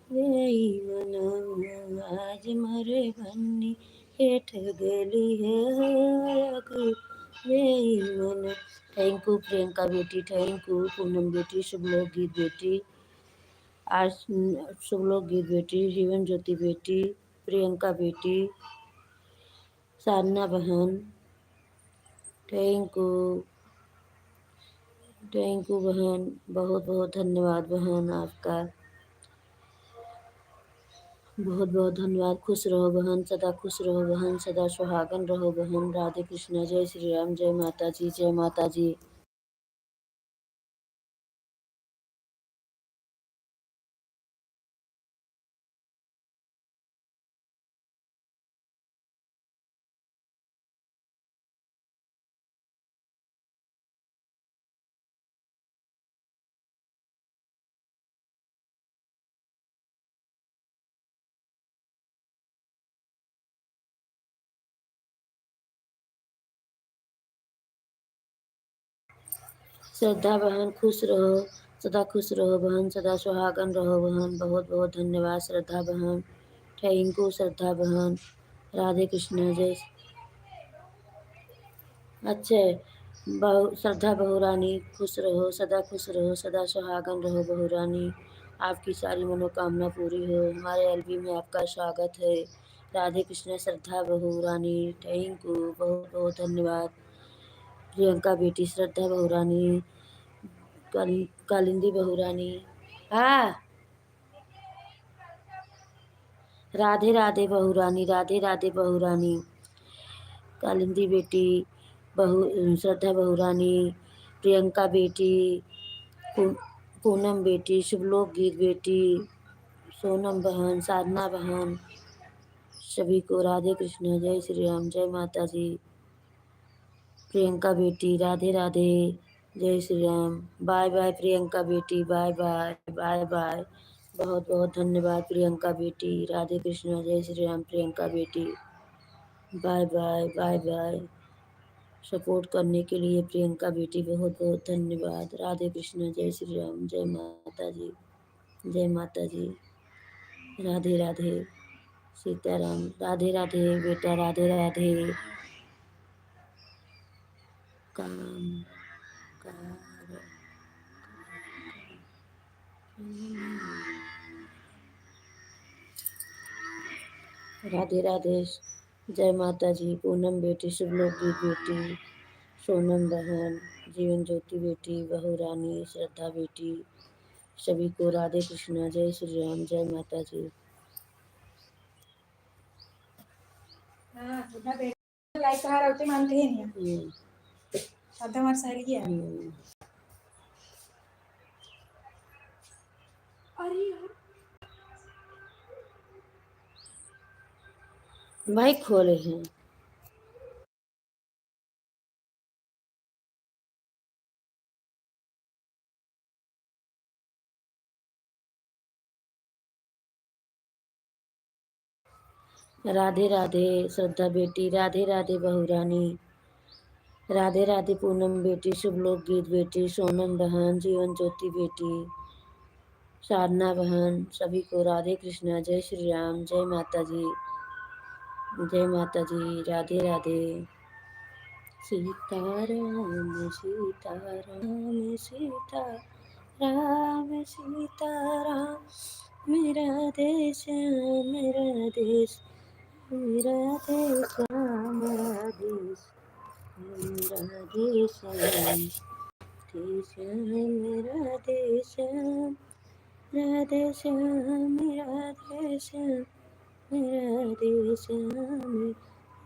गई मन, आज मरे बन्नी के ठगली है आग गई मन। थैंक यू प्रियंका बेटी, थैंक यू पूनम बेटी, शुभलोक गीत बेटी, आज शुभलोक गीत बेटी, जीवन ज्योति बेटी, प्रियंका बेटी, साधना बहन, थैंक यू, थैंक यू बहन, बहुत बहुत धन्यवाद बहन आपका, बहुत बहुत धन्यवाद। खुश रहो बहन, सदा खुश रहो बहन, सदा सुहागन रहो बहन। राधे कृष्णा, जय श्री राम, जय माता जी, जय माता जी। श्रद्धा बहन खुश रहो, सदा खुश रहो बहन, सदा सुहागन रहो बहन। बहुत बहुत धन्यवाद श्रद्धा बहन, थैंक यू श्रद्धा बहन। राधे कृष्ण जय। अच्छे श्रद्धा बहू रानी खुश रहो, सदा खुश रहो, सदा सुहागन रहो बहू रानी। आपकी सारी मनोकामना पूरी हो। हमारे एलबी में आपका स्वागत है। राधे कृष्ण श्रद्धा बहू रानी, थैंक यू, बहुत बहुत धन्यवाद। प्रियंका बेटी, श्रद्धा बहू रानी, कालिंदी बहू रानी। हाँ, राधे राधे बहू रानी, राधे राधे बहू रानी। कालिंदी बेटी, श्रद्धा बहू रानी, प्रियंका बेटी, पूनम बेटी, शुभलोक गीत बेटी, सोनम बहन, साधना बहन, सभी को राधे कृष्ण, जय श्री राम, जय माता जी। प्रियंका बेटी, राधे राधे, जय श्री राम। बाय बाय प्रियंका बेटी, बाय बाय बाय बाय। बहुत बहुत धन्यवाद प्रियंका बेटी, राधे कृष्ण, जय श्री राम। प्रियंका बेटी, bye bye bye bye. Support करने के लिए प्रियंका बेटी बहुत बहुत धन्यवाद। राधे कृष्ण, जय श्री राम, जय माता जी, जय माता जी। राधे राधे, सीताराम, राधे राधे बेटा, राधे राधे। काम कर राधे राधे, जय माता जी। पूनम बेटी, शुभलोक गीत बेटी, सोनम बहन, जीवन ज्योति बेटी, बहू रानी, श्रद्धा बेटी, सभी को राधे कृष्णा, जय श्री राम, जय माता जी। भाई खोले हैं। राधे राधे श्रद्धा बेटी, राधे राधे बहू रानी, राधे राधे पूनम बेटी, शुभलोक गीत बेटी, सोनम बहन, जीवन ज्योति बेटी, साधना बहन, सभी को राधे कृष्णा, जय श्री राम, जय माता जी, जय माता जी। राधे राधे, सीताराम सीताराम सीताराम सीताराम। मेरा देश मेरा देश, मेरा देश मेरा देश, मेरा देश देश मेरा देश, राधे श्याम मेरा देश, मेरा देश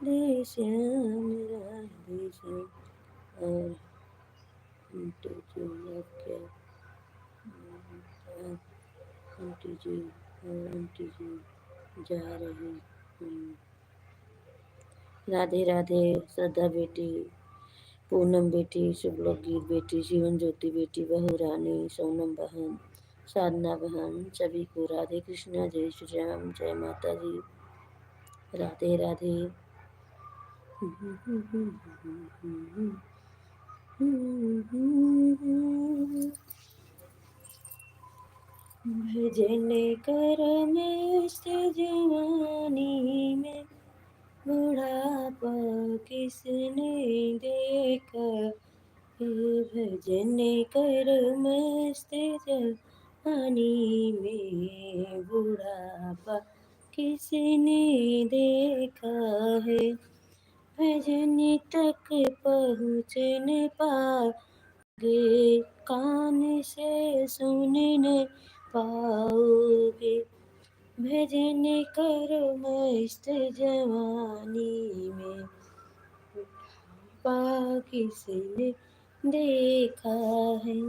देश मेरा देश। और आंटी जी अब क्या, आंटी जी और आंटी जी जा रही। राधे राधे श्रद्धा बेटी, पूनम बेटी, शुभलोक गीत बेटी, जीवन ज्योति बेटी, बहू रानी, सोनम बहन, साधना बहन, सभी को राधे कृष्णा, जय श्री राम, जय माता जी। राधे राधे। भजन कर मस्त जवानी में, बुढ़ापा किसने देखा है। भजन कर मस्त जवानी में, बुढ़ापा किसने देखा है। भजन तक पहुँच न पाओगे, कान से सुन न पाओगे। भजन करो मस्त जवानी में, बुढ़ापा किसने देखा है।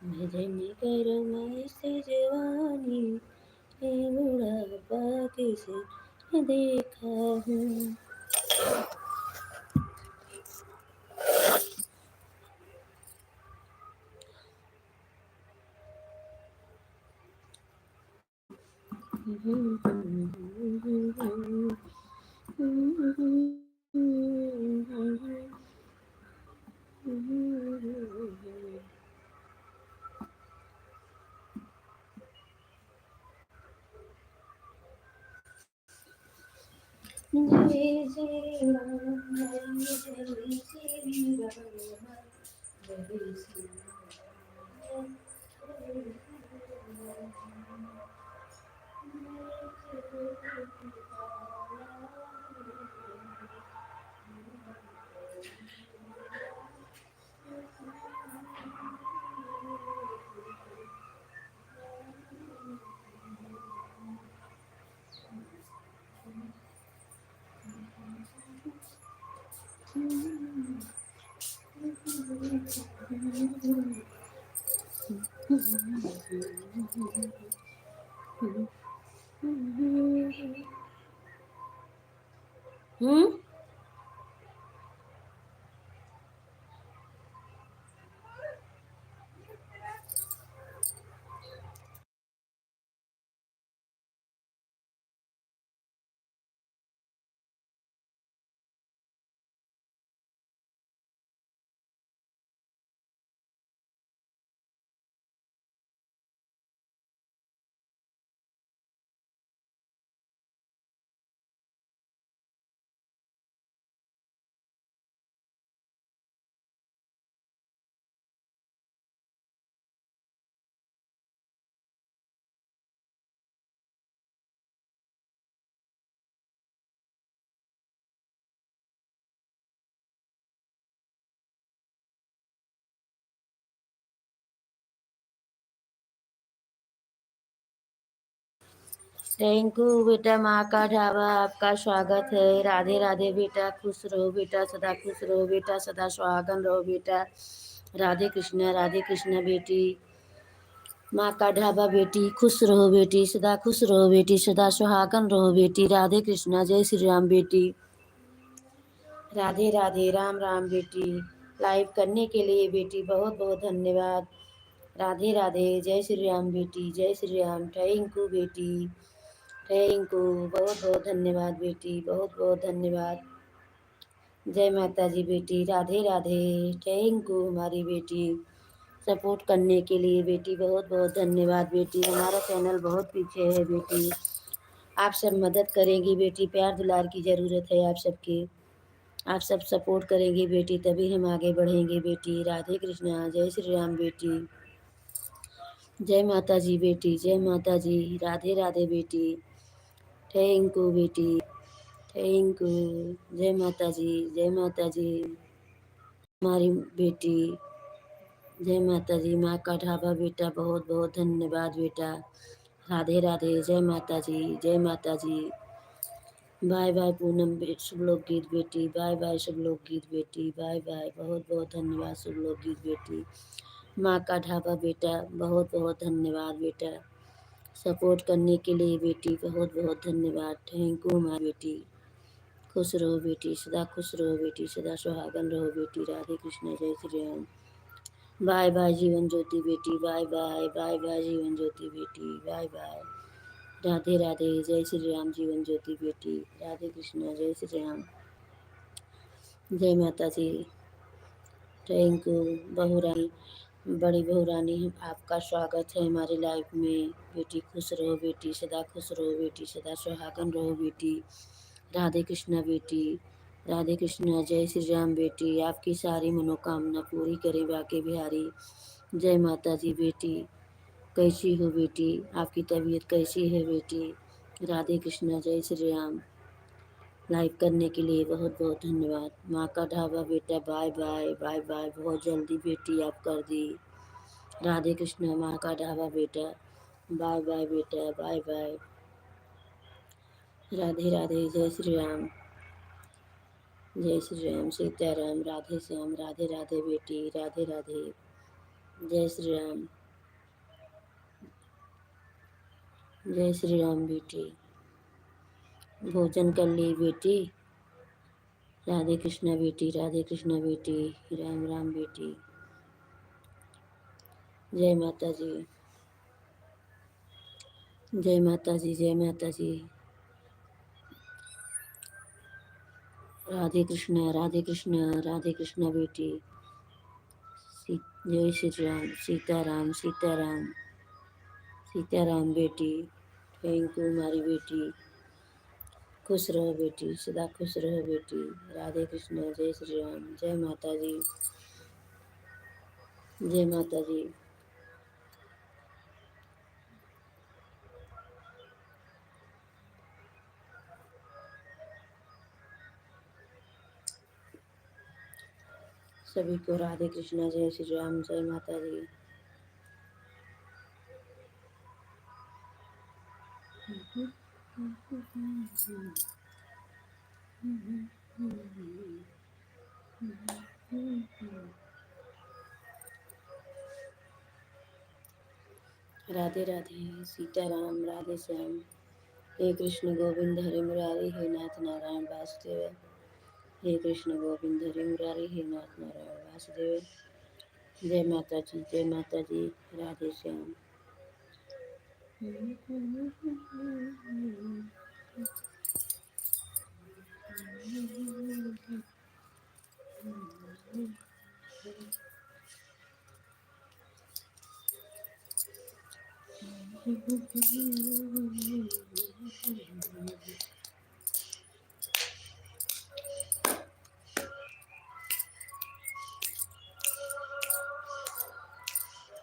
भजन करो मस्त जवानी में, बुढ़ापा किसने देखा है। जय श्री राम जय श्री राम जय श्री हम्म। थैंक यू बेटा, माँ का ढाबा आपका स्वागत है। राधे राधे बेटा, खुश रहो बेटा, सदा खुश रहो बेटा, सदा सुहागन रहो बेटा। राधे कृष्णा बेटी। माँ का ढाबा बेटी, खुश रहो बेटी, सदा खुश रहो बेटी, सदा सुहागन रहो बेटी। राधे कृष्णा, जय श्री राम बेटी। राधे राधे, राम राम बेटी। लाइव करने के लिए बेटी बहुत बहुत धन्यवाद। राधे राधे, जय श्री राम बेटी, जय श्री राम। थैंक यू बेटी, थैंक यू, बहुत बहुत धन्यवाद बेटी, बहुत बहुत धन्यवाद। जय माता जी बेटी, राधे राधे। थैंक यू हमारी बेटी, सपोर्ट करने के लिए बेटी बहुत बहुत धन्यवाद बेटी। हमारा चैनल बहुत पीछे है बेटी, आप सब मदद करेंगी बेटी, प्यार दुलार की ज़रूरत है आप सबकी। आप सब सपोर्ट करेंगी बेटी तभी हम आगे बढ़ेंगे बेटी। राधे कृष्णा, जय श्री राम बेटी। जय माता जी बेटी, जय माता जी। राधे राधे बेटी, थैंक यू बेटी, थैंक यू। जय माता जी, जय माता जी। हमारी बेटी, जय माता जी। माँ का ढाबा बेटा, बहुत बहुत धन्यवाद बेटा। राधे राधे, जय माता जी, जय माता जी। बाय बाय पूनम शुभ लोकगीत बेटी, बाय बाय शुभ लोकगीत बेटी, बाय बाय। बहुत बहुत धन्यवाद शुभ लोकगीत बेटी। माँ का ढाबा बेटा, बहुत बहुत धन्यवाद बेटा, सपोर्ट करने के लिए बेटी, बहुत बहुत धन्यवाद। थैंक यू माँ बेटी, खुश रहो बेटी, सदा खुश रहो बेटी, सदा सुहागन रहो बेटी। राधे कृष्ण, जय श्री राम। बाय बाय जीवन ज्योति बेटी, bye bye, bye bye Jeevan Jyoti बेटी, बाय बाय। राधे राधे, जय श्री राम जीवन ज्योति बेटी। राधे कृष्ण, जय श्री राम। जय माता जी, थैंक यू। बहू रानी, बड़ी बहू रानी, आपका स्वागत है हमारे लाइफ में बेटी। खुश रहो बेटी, सदा खुश रहो बेटी, सदा सुहागन रहो बेटी। राधे कृष्णा बेटी, राधे कृष्णा, जय श्री राम बेटी। आपकी सारी मनोकामना पूरी करे बाके बिहारी। जय माता जी बेटी, कैसी हो बेटी, आपकी तबीयत कैसी है बेटी। राधे कृष्णा, जय श्री राम। लाइक करने के लिए बहुत बहुत धन्यवाद। माँ का ढाबा बेटा, बाय बाय, बाय बाय। बहुत जल्दी बेटी आप कर दी। राधे कृष्णा, माँ का ढाबा बेटा, बाय बाय बेटा, बाय बाय। राधे राधे, जय श्री राम, जय श्री राम। सीताराम, राधे श्याम, राधे राधे बेटी, राधे राधे, जय श्री राम, जय श्री राम बेटी। भोजन कर ली बेटी। राधे कृष्णा बेटी, राधे कृष्णा बेटी, राम राम बेटी। जय माता जी, जय माता जी, जय माता जी। राधे कृष्णा, राधे कृष्णा, राधे कृष्णा बेटी। जय श्री राम। सीताराम सीताराम सीताराम बेटी, थैंक यू हमारी बेटी। खुश रहो बेटी, सदा खुश रहो बेटी। राधे कृष्ण, जय श्री राम, जय माता जी, जय माता जी। सभी को राधे कृष्ण, जय श्री राम, जय माता जी। राधे राधे, सीताराम, राधे श्याम। हे कृष्ण गोविंद हरे मुरारी, हे नाथ नारायण वासुदेव। हे कृष्ण गोविंद हरे मुरारी, हे नाथ नारायण वासुदेव। जय माता जी, जय माता जी, राधे श्याम।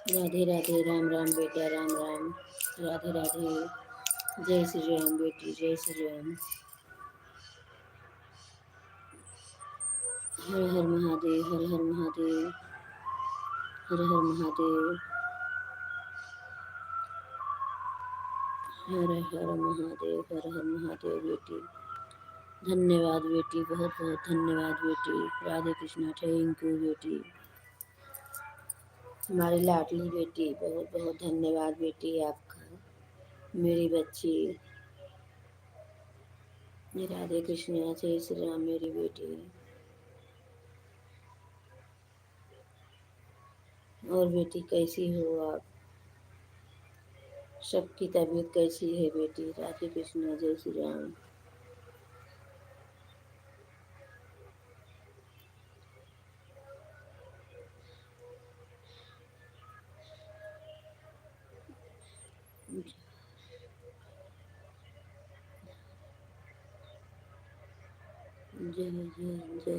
राधे राधे, राम राम बेटा, राम राम। राधे राधे, जय श्री राम बेटी, जय श्री राम। हर हर महादेव, हर हर महादेव, हर हर महादेव, हर हर महादेव, हर हर महादेव बेटी। धन्यवाद बेटी, बहुत बहुत धन्यवाद बेटी। राधे कृष्णा, थैंक यू बेटी, हमारी लाडली बेटी। बहुत बहुत धन्यवाद बेटी आपका, मेरी बच्ची। राधे कृष्णा, जय श्री राम मेरी बेटी। और बेटी कैसी हो आप? सबकी तबीयत कैसी है बेटी? राधे कृष्णा, जय श्री राम। जय जय जय जय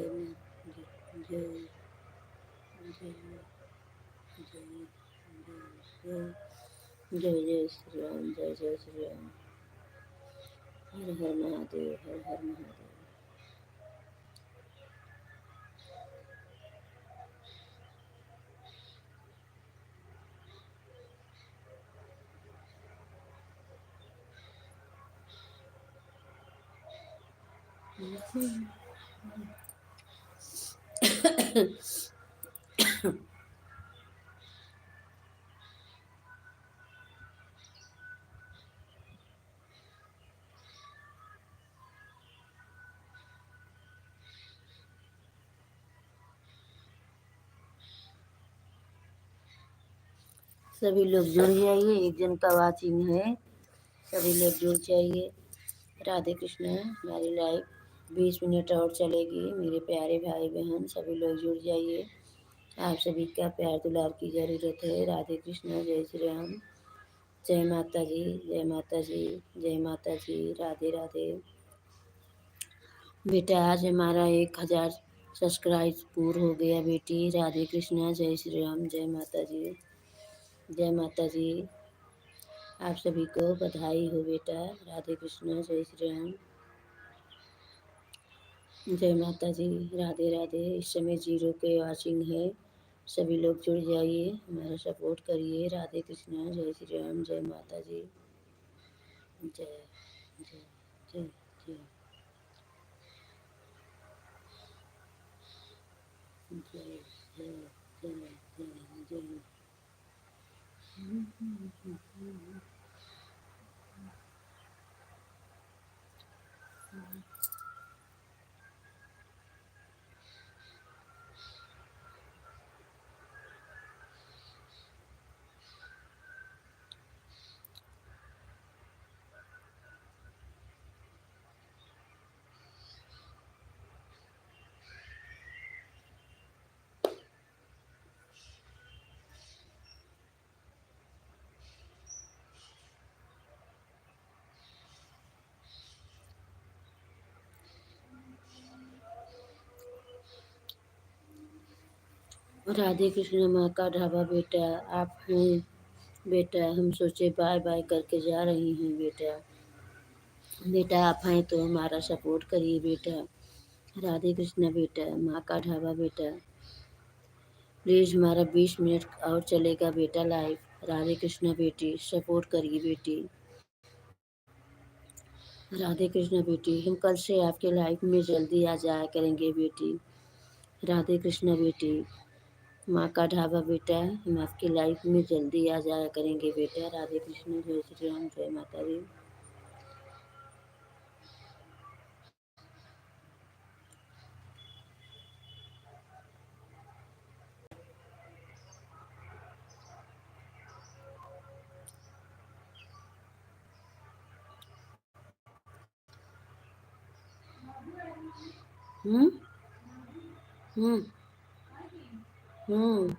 जय जय जय जय श्री राम, जय जय श्री राम। हर हर महादेव, हर हर महादेव। सभी लोग जुड़ जाइए, एक जन का वाचिंग है, सभी लोग जुड़ जाइए। राधे कृष्ण। हमारी लाइव 20 मिनट और चलेगी। मेरे प्यारे भाई बहन सभी लोग जुड़ जाइए। आप सभी का प्यार दुलार की ज़रूरत है। राधे कृष्ण, जय श्री राम, जय माता जी, जय माता जी, जय माता जी। राधे राधे बेटा, आज हमारा 1000 सब्सक्राइब पूर्ण हो गया बेटी। राधे कृष्णा, जय श्री राम, जय माता जी, जय माता जी। आप सभी को बधाई हो बेटा। राधे कृष्णा, जय श्री राम, जय माता जी। राधे राधे। इस समय 0 पे वॉचिंग है, सभी लोग जुड़ जाइए, हमारा सपोर्ट करिए। राधे कृष्णा, जय श्री राम, जय माता जी, जय जय जय जय जय जय जय जय जय। राधे कृष्ण माँ का ढाबा बेटा, आप हैं बेटा, हम सोचे बाय बाय करके जा रही हैं बेटा। बेटा आप हैं तो हमारा सपोर्ट करिए बेटा। राधे कृष्णा बेटा, माँ का ढाबा बेटा, प्लीज़ हमारा 20 मिनट और चलेगा बेटा लाइव। राधे कृष्णा बेटी, सपोर्ट करिए बेटी। राधे कृष्णा बेटी, हम कल से आपके लाइफ में जल्दी आ जाया करेंगे बेटी। राधे कृष्णा बेटी, माँ का ढाबा बेटा, हम आपकी लाइफ में जल्दी आ जाया करेंगे बेटा। राधे कृष्ण, जय श्री राम, जय माता दी। हम्म हम्म हम्म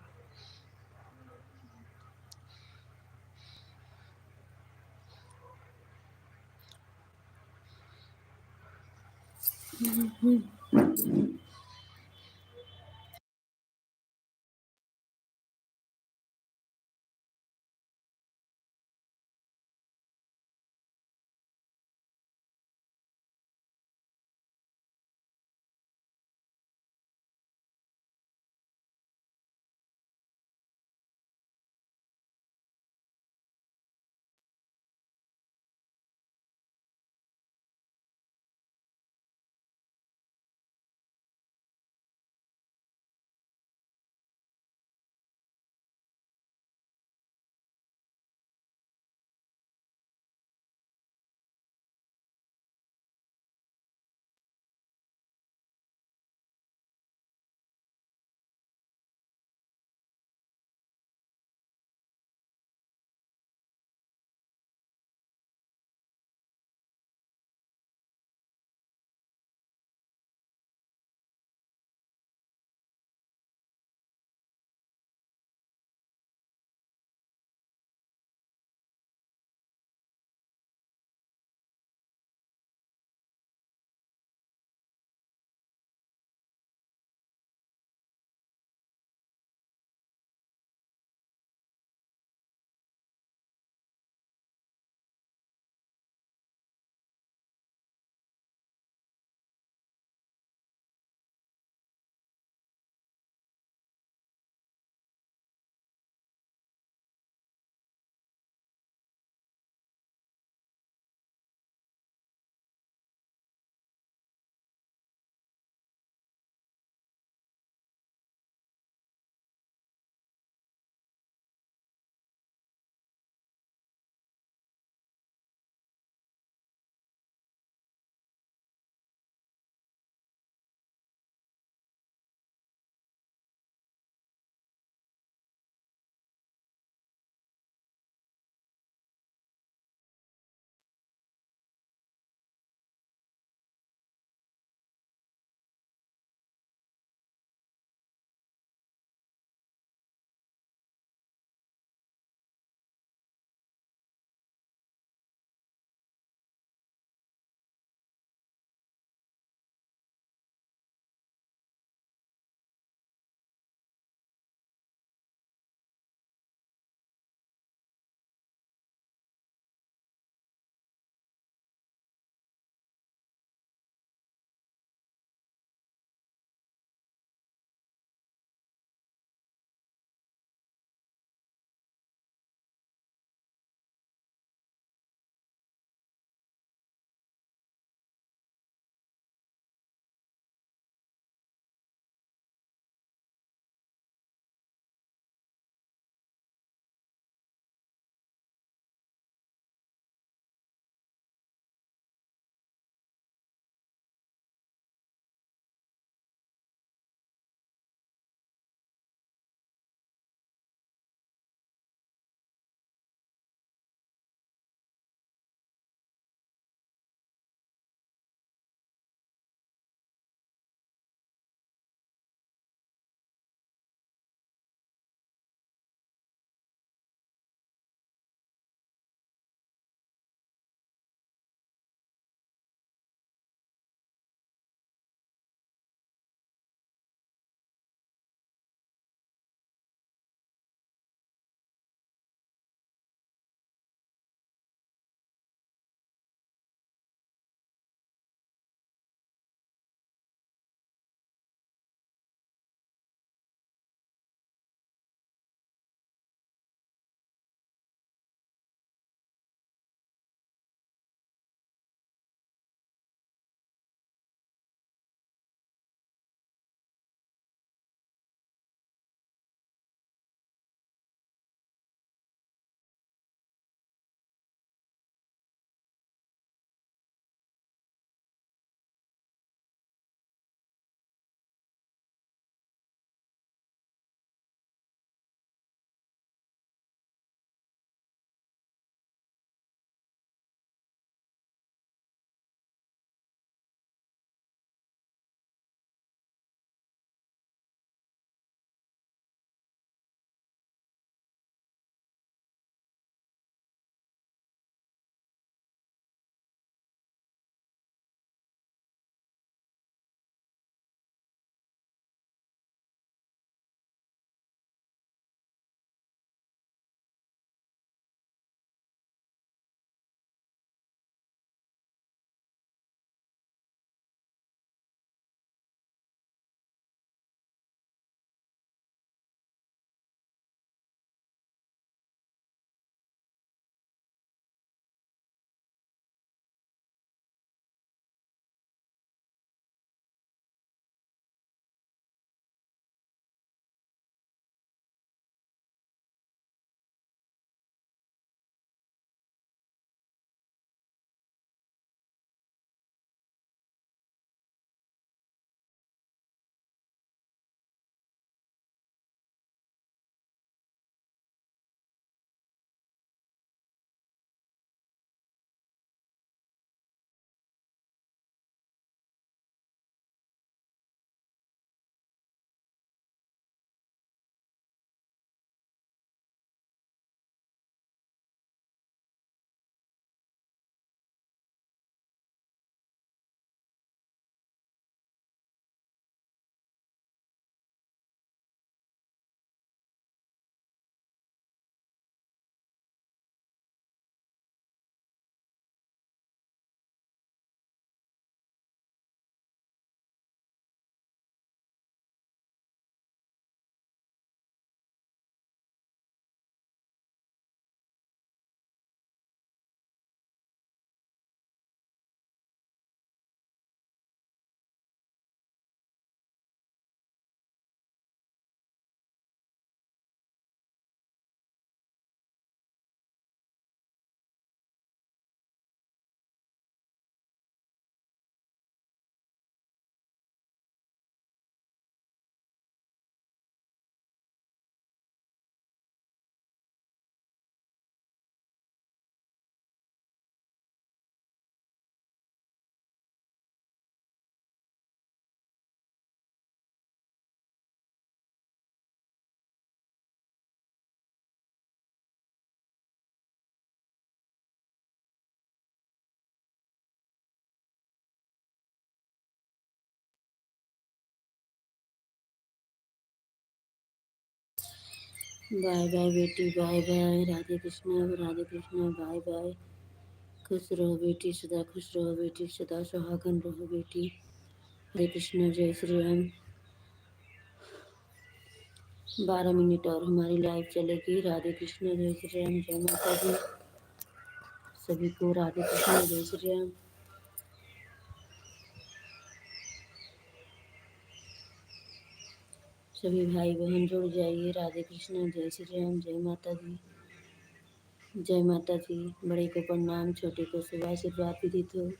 बाय बाय बेटी, bye bye. Radhe Krishna, bye bye. खुश रहो बेटी, सदा खुश रहो बेटी, सदा सुहागन रहो बेटी। हरे कृष्ण, जय श्री राम। 12 मिनट और हमारी लाइव चलेगी। राधे कृष्ण, जय श्री राम, जय माता दी। सभी को राधे कृष्ण, जय श्री राम। सभी भाई बहन जुड़ जाइए। राधे कृष्ण, जय श्री राम, जय माता दी। जय माता दी। बड़े को प्रणाम, छोटे को शुभ आशीर्वाद विदित हो।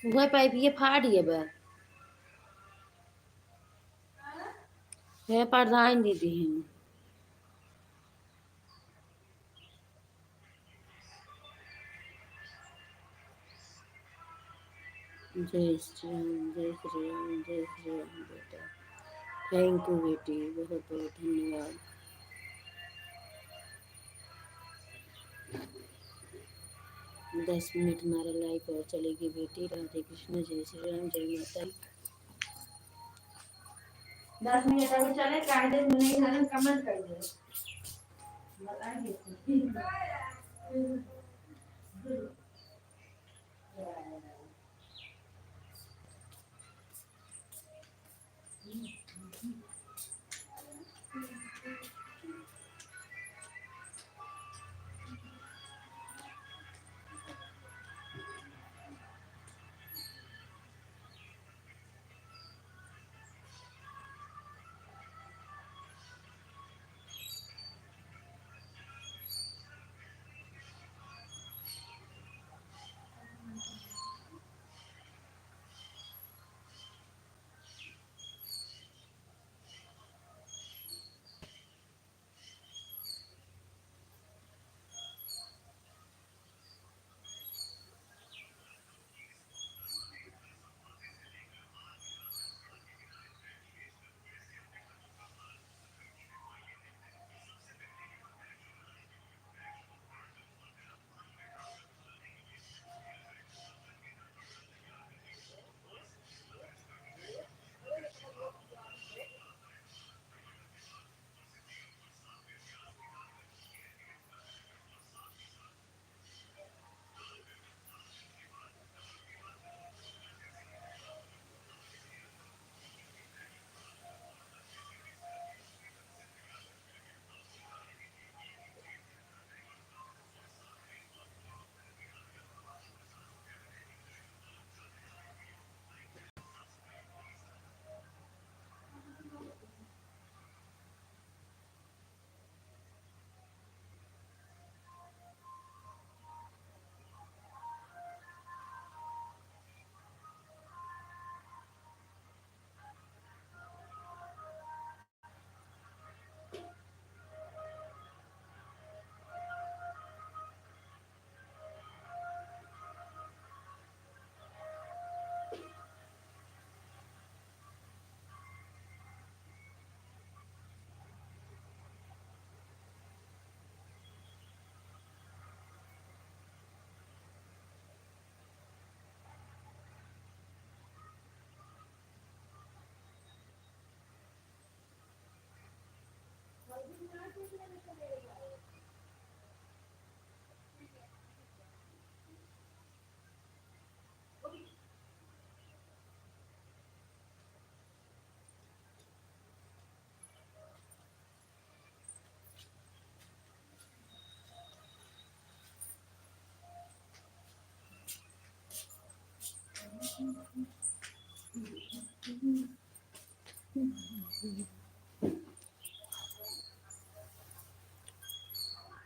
वह पाइप ये फाड़ी बा है प्रधान दीदी हैं। जय श्री राम, जय श्री राम, जय श्री राम बेटा। थैंक यू बेटी, बहुत बहुत धन्यवाद। 10 मिनट हमारा लाइव और चलेगी बेटी। राधे कृष्ण, जय श्री राम, जय माता। 10 मिनट अभी चले, कायदे में नहीं हरन कमेंट कर दे।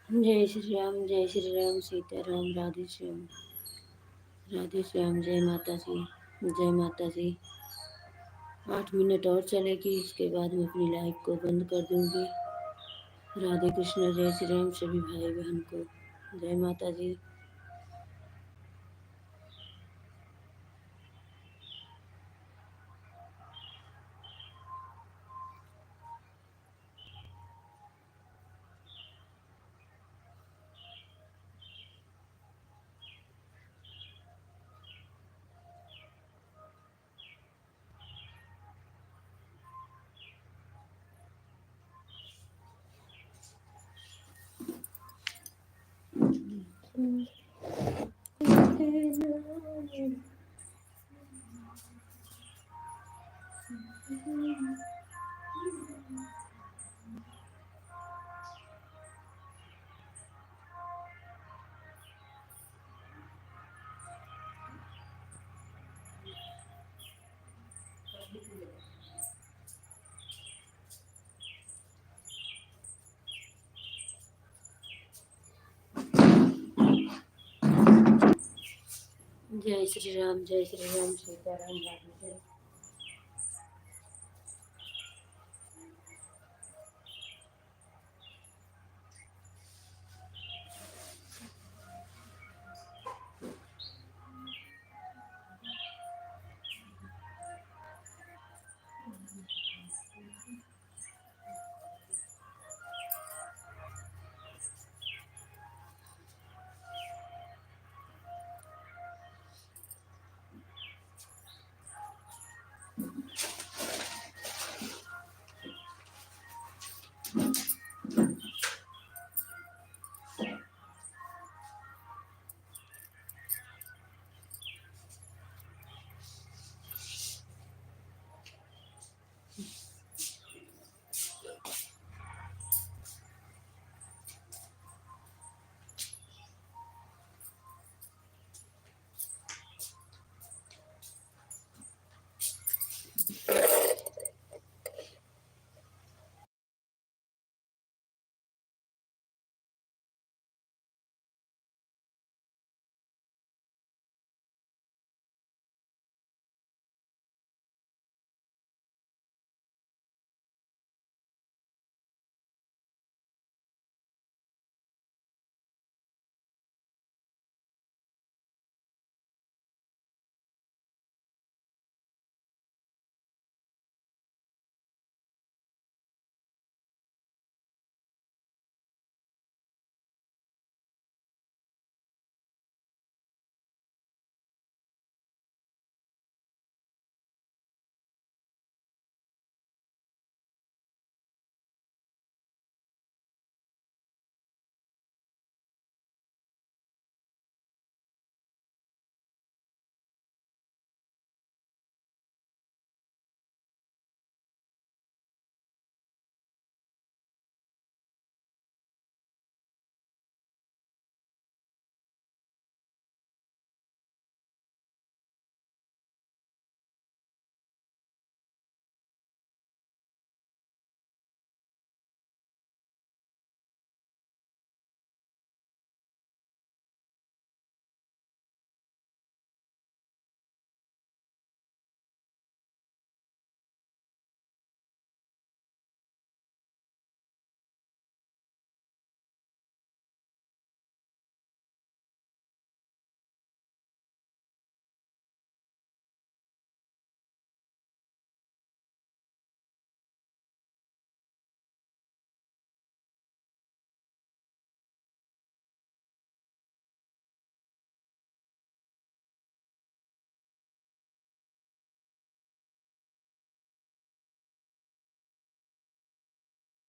जय श्री राम, जय श्री राम, सीताराम, राधे श्याम। राधे श्याम, जय माता जी, जय माता जी। 8 मिनट और चलेगी, इसके बाद मैं अपनी लाइव को बंद कर दूंगी। राधे कृष्ण, जय श्री राम सभी भाई बहन को। जय माता जी। जय श्री राम, जय श्री राम, सीताराम राधे।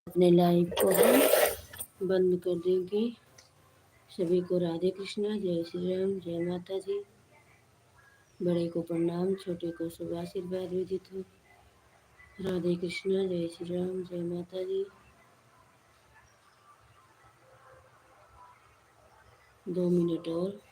अपने लाइव को हम बंद कर देंगे। सभी को राधे कृष्णा, जय श्री राम, जय माता जी। बड़े को प्रणाम, छोटे को शुभ आशीर्वाद विदित हो। राधे कृष्णा, जय श्री राम, जय माता जी। 2 मिनट और।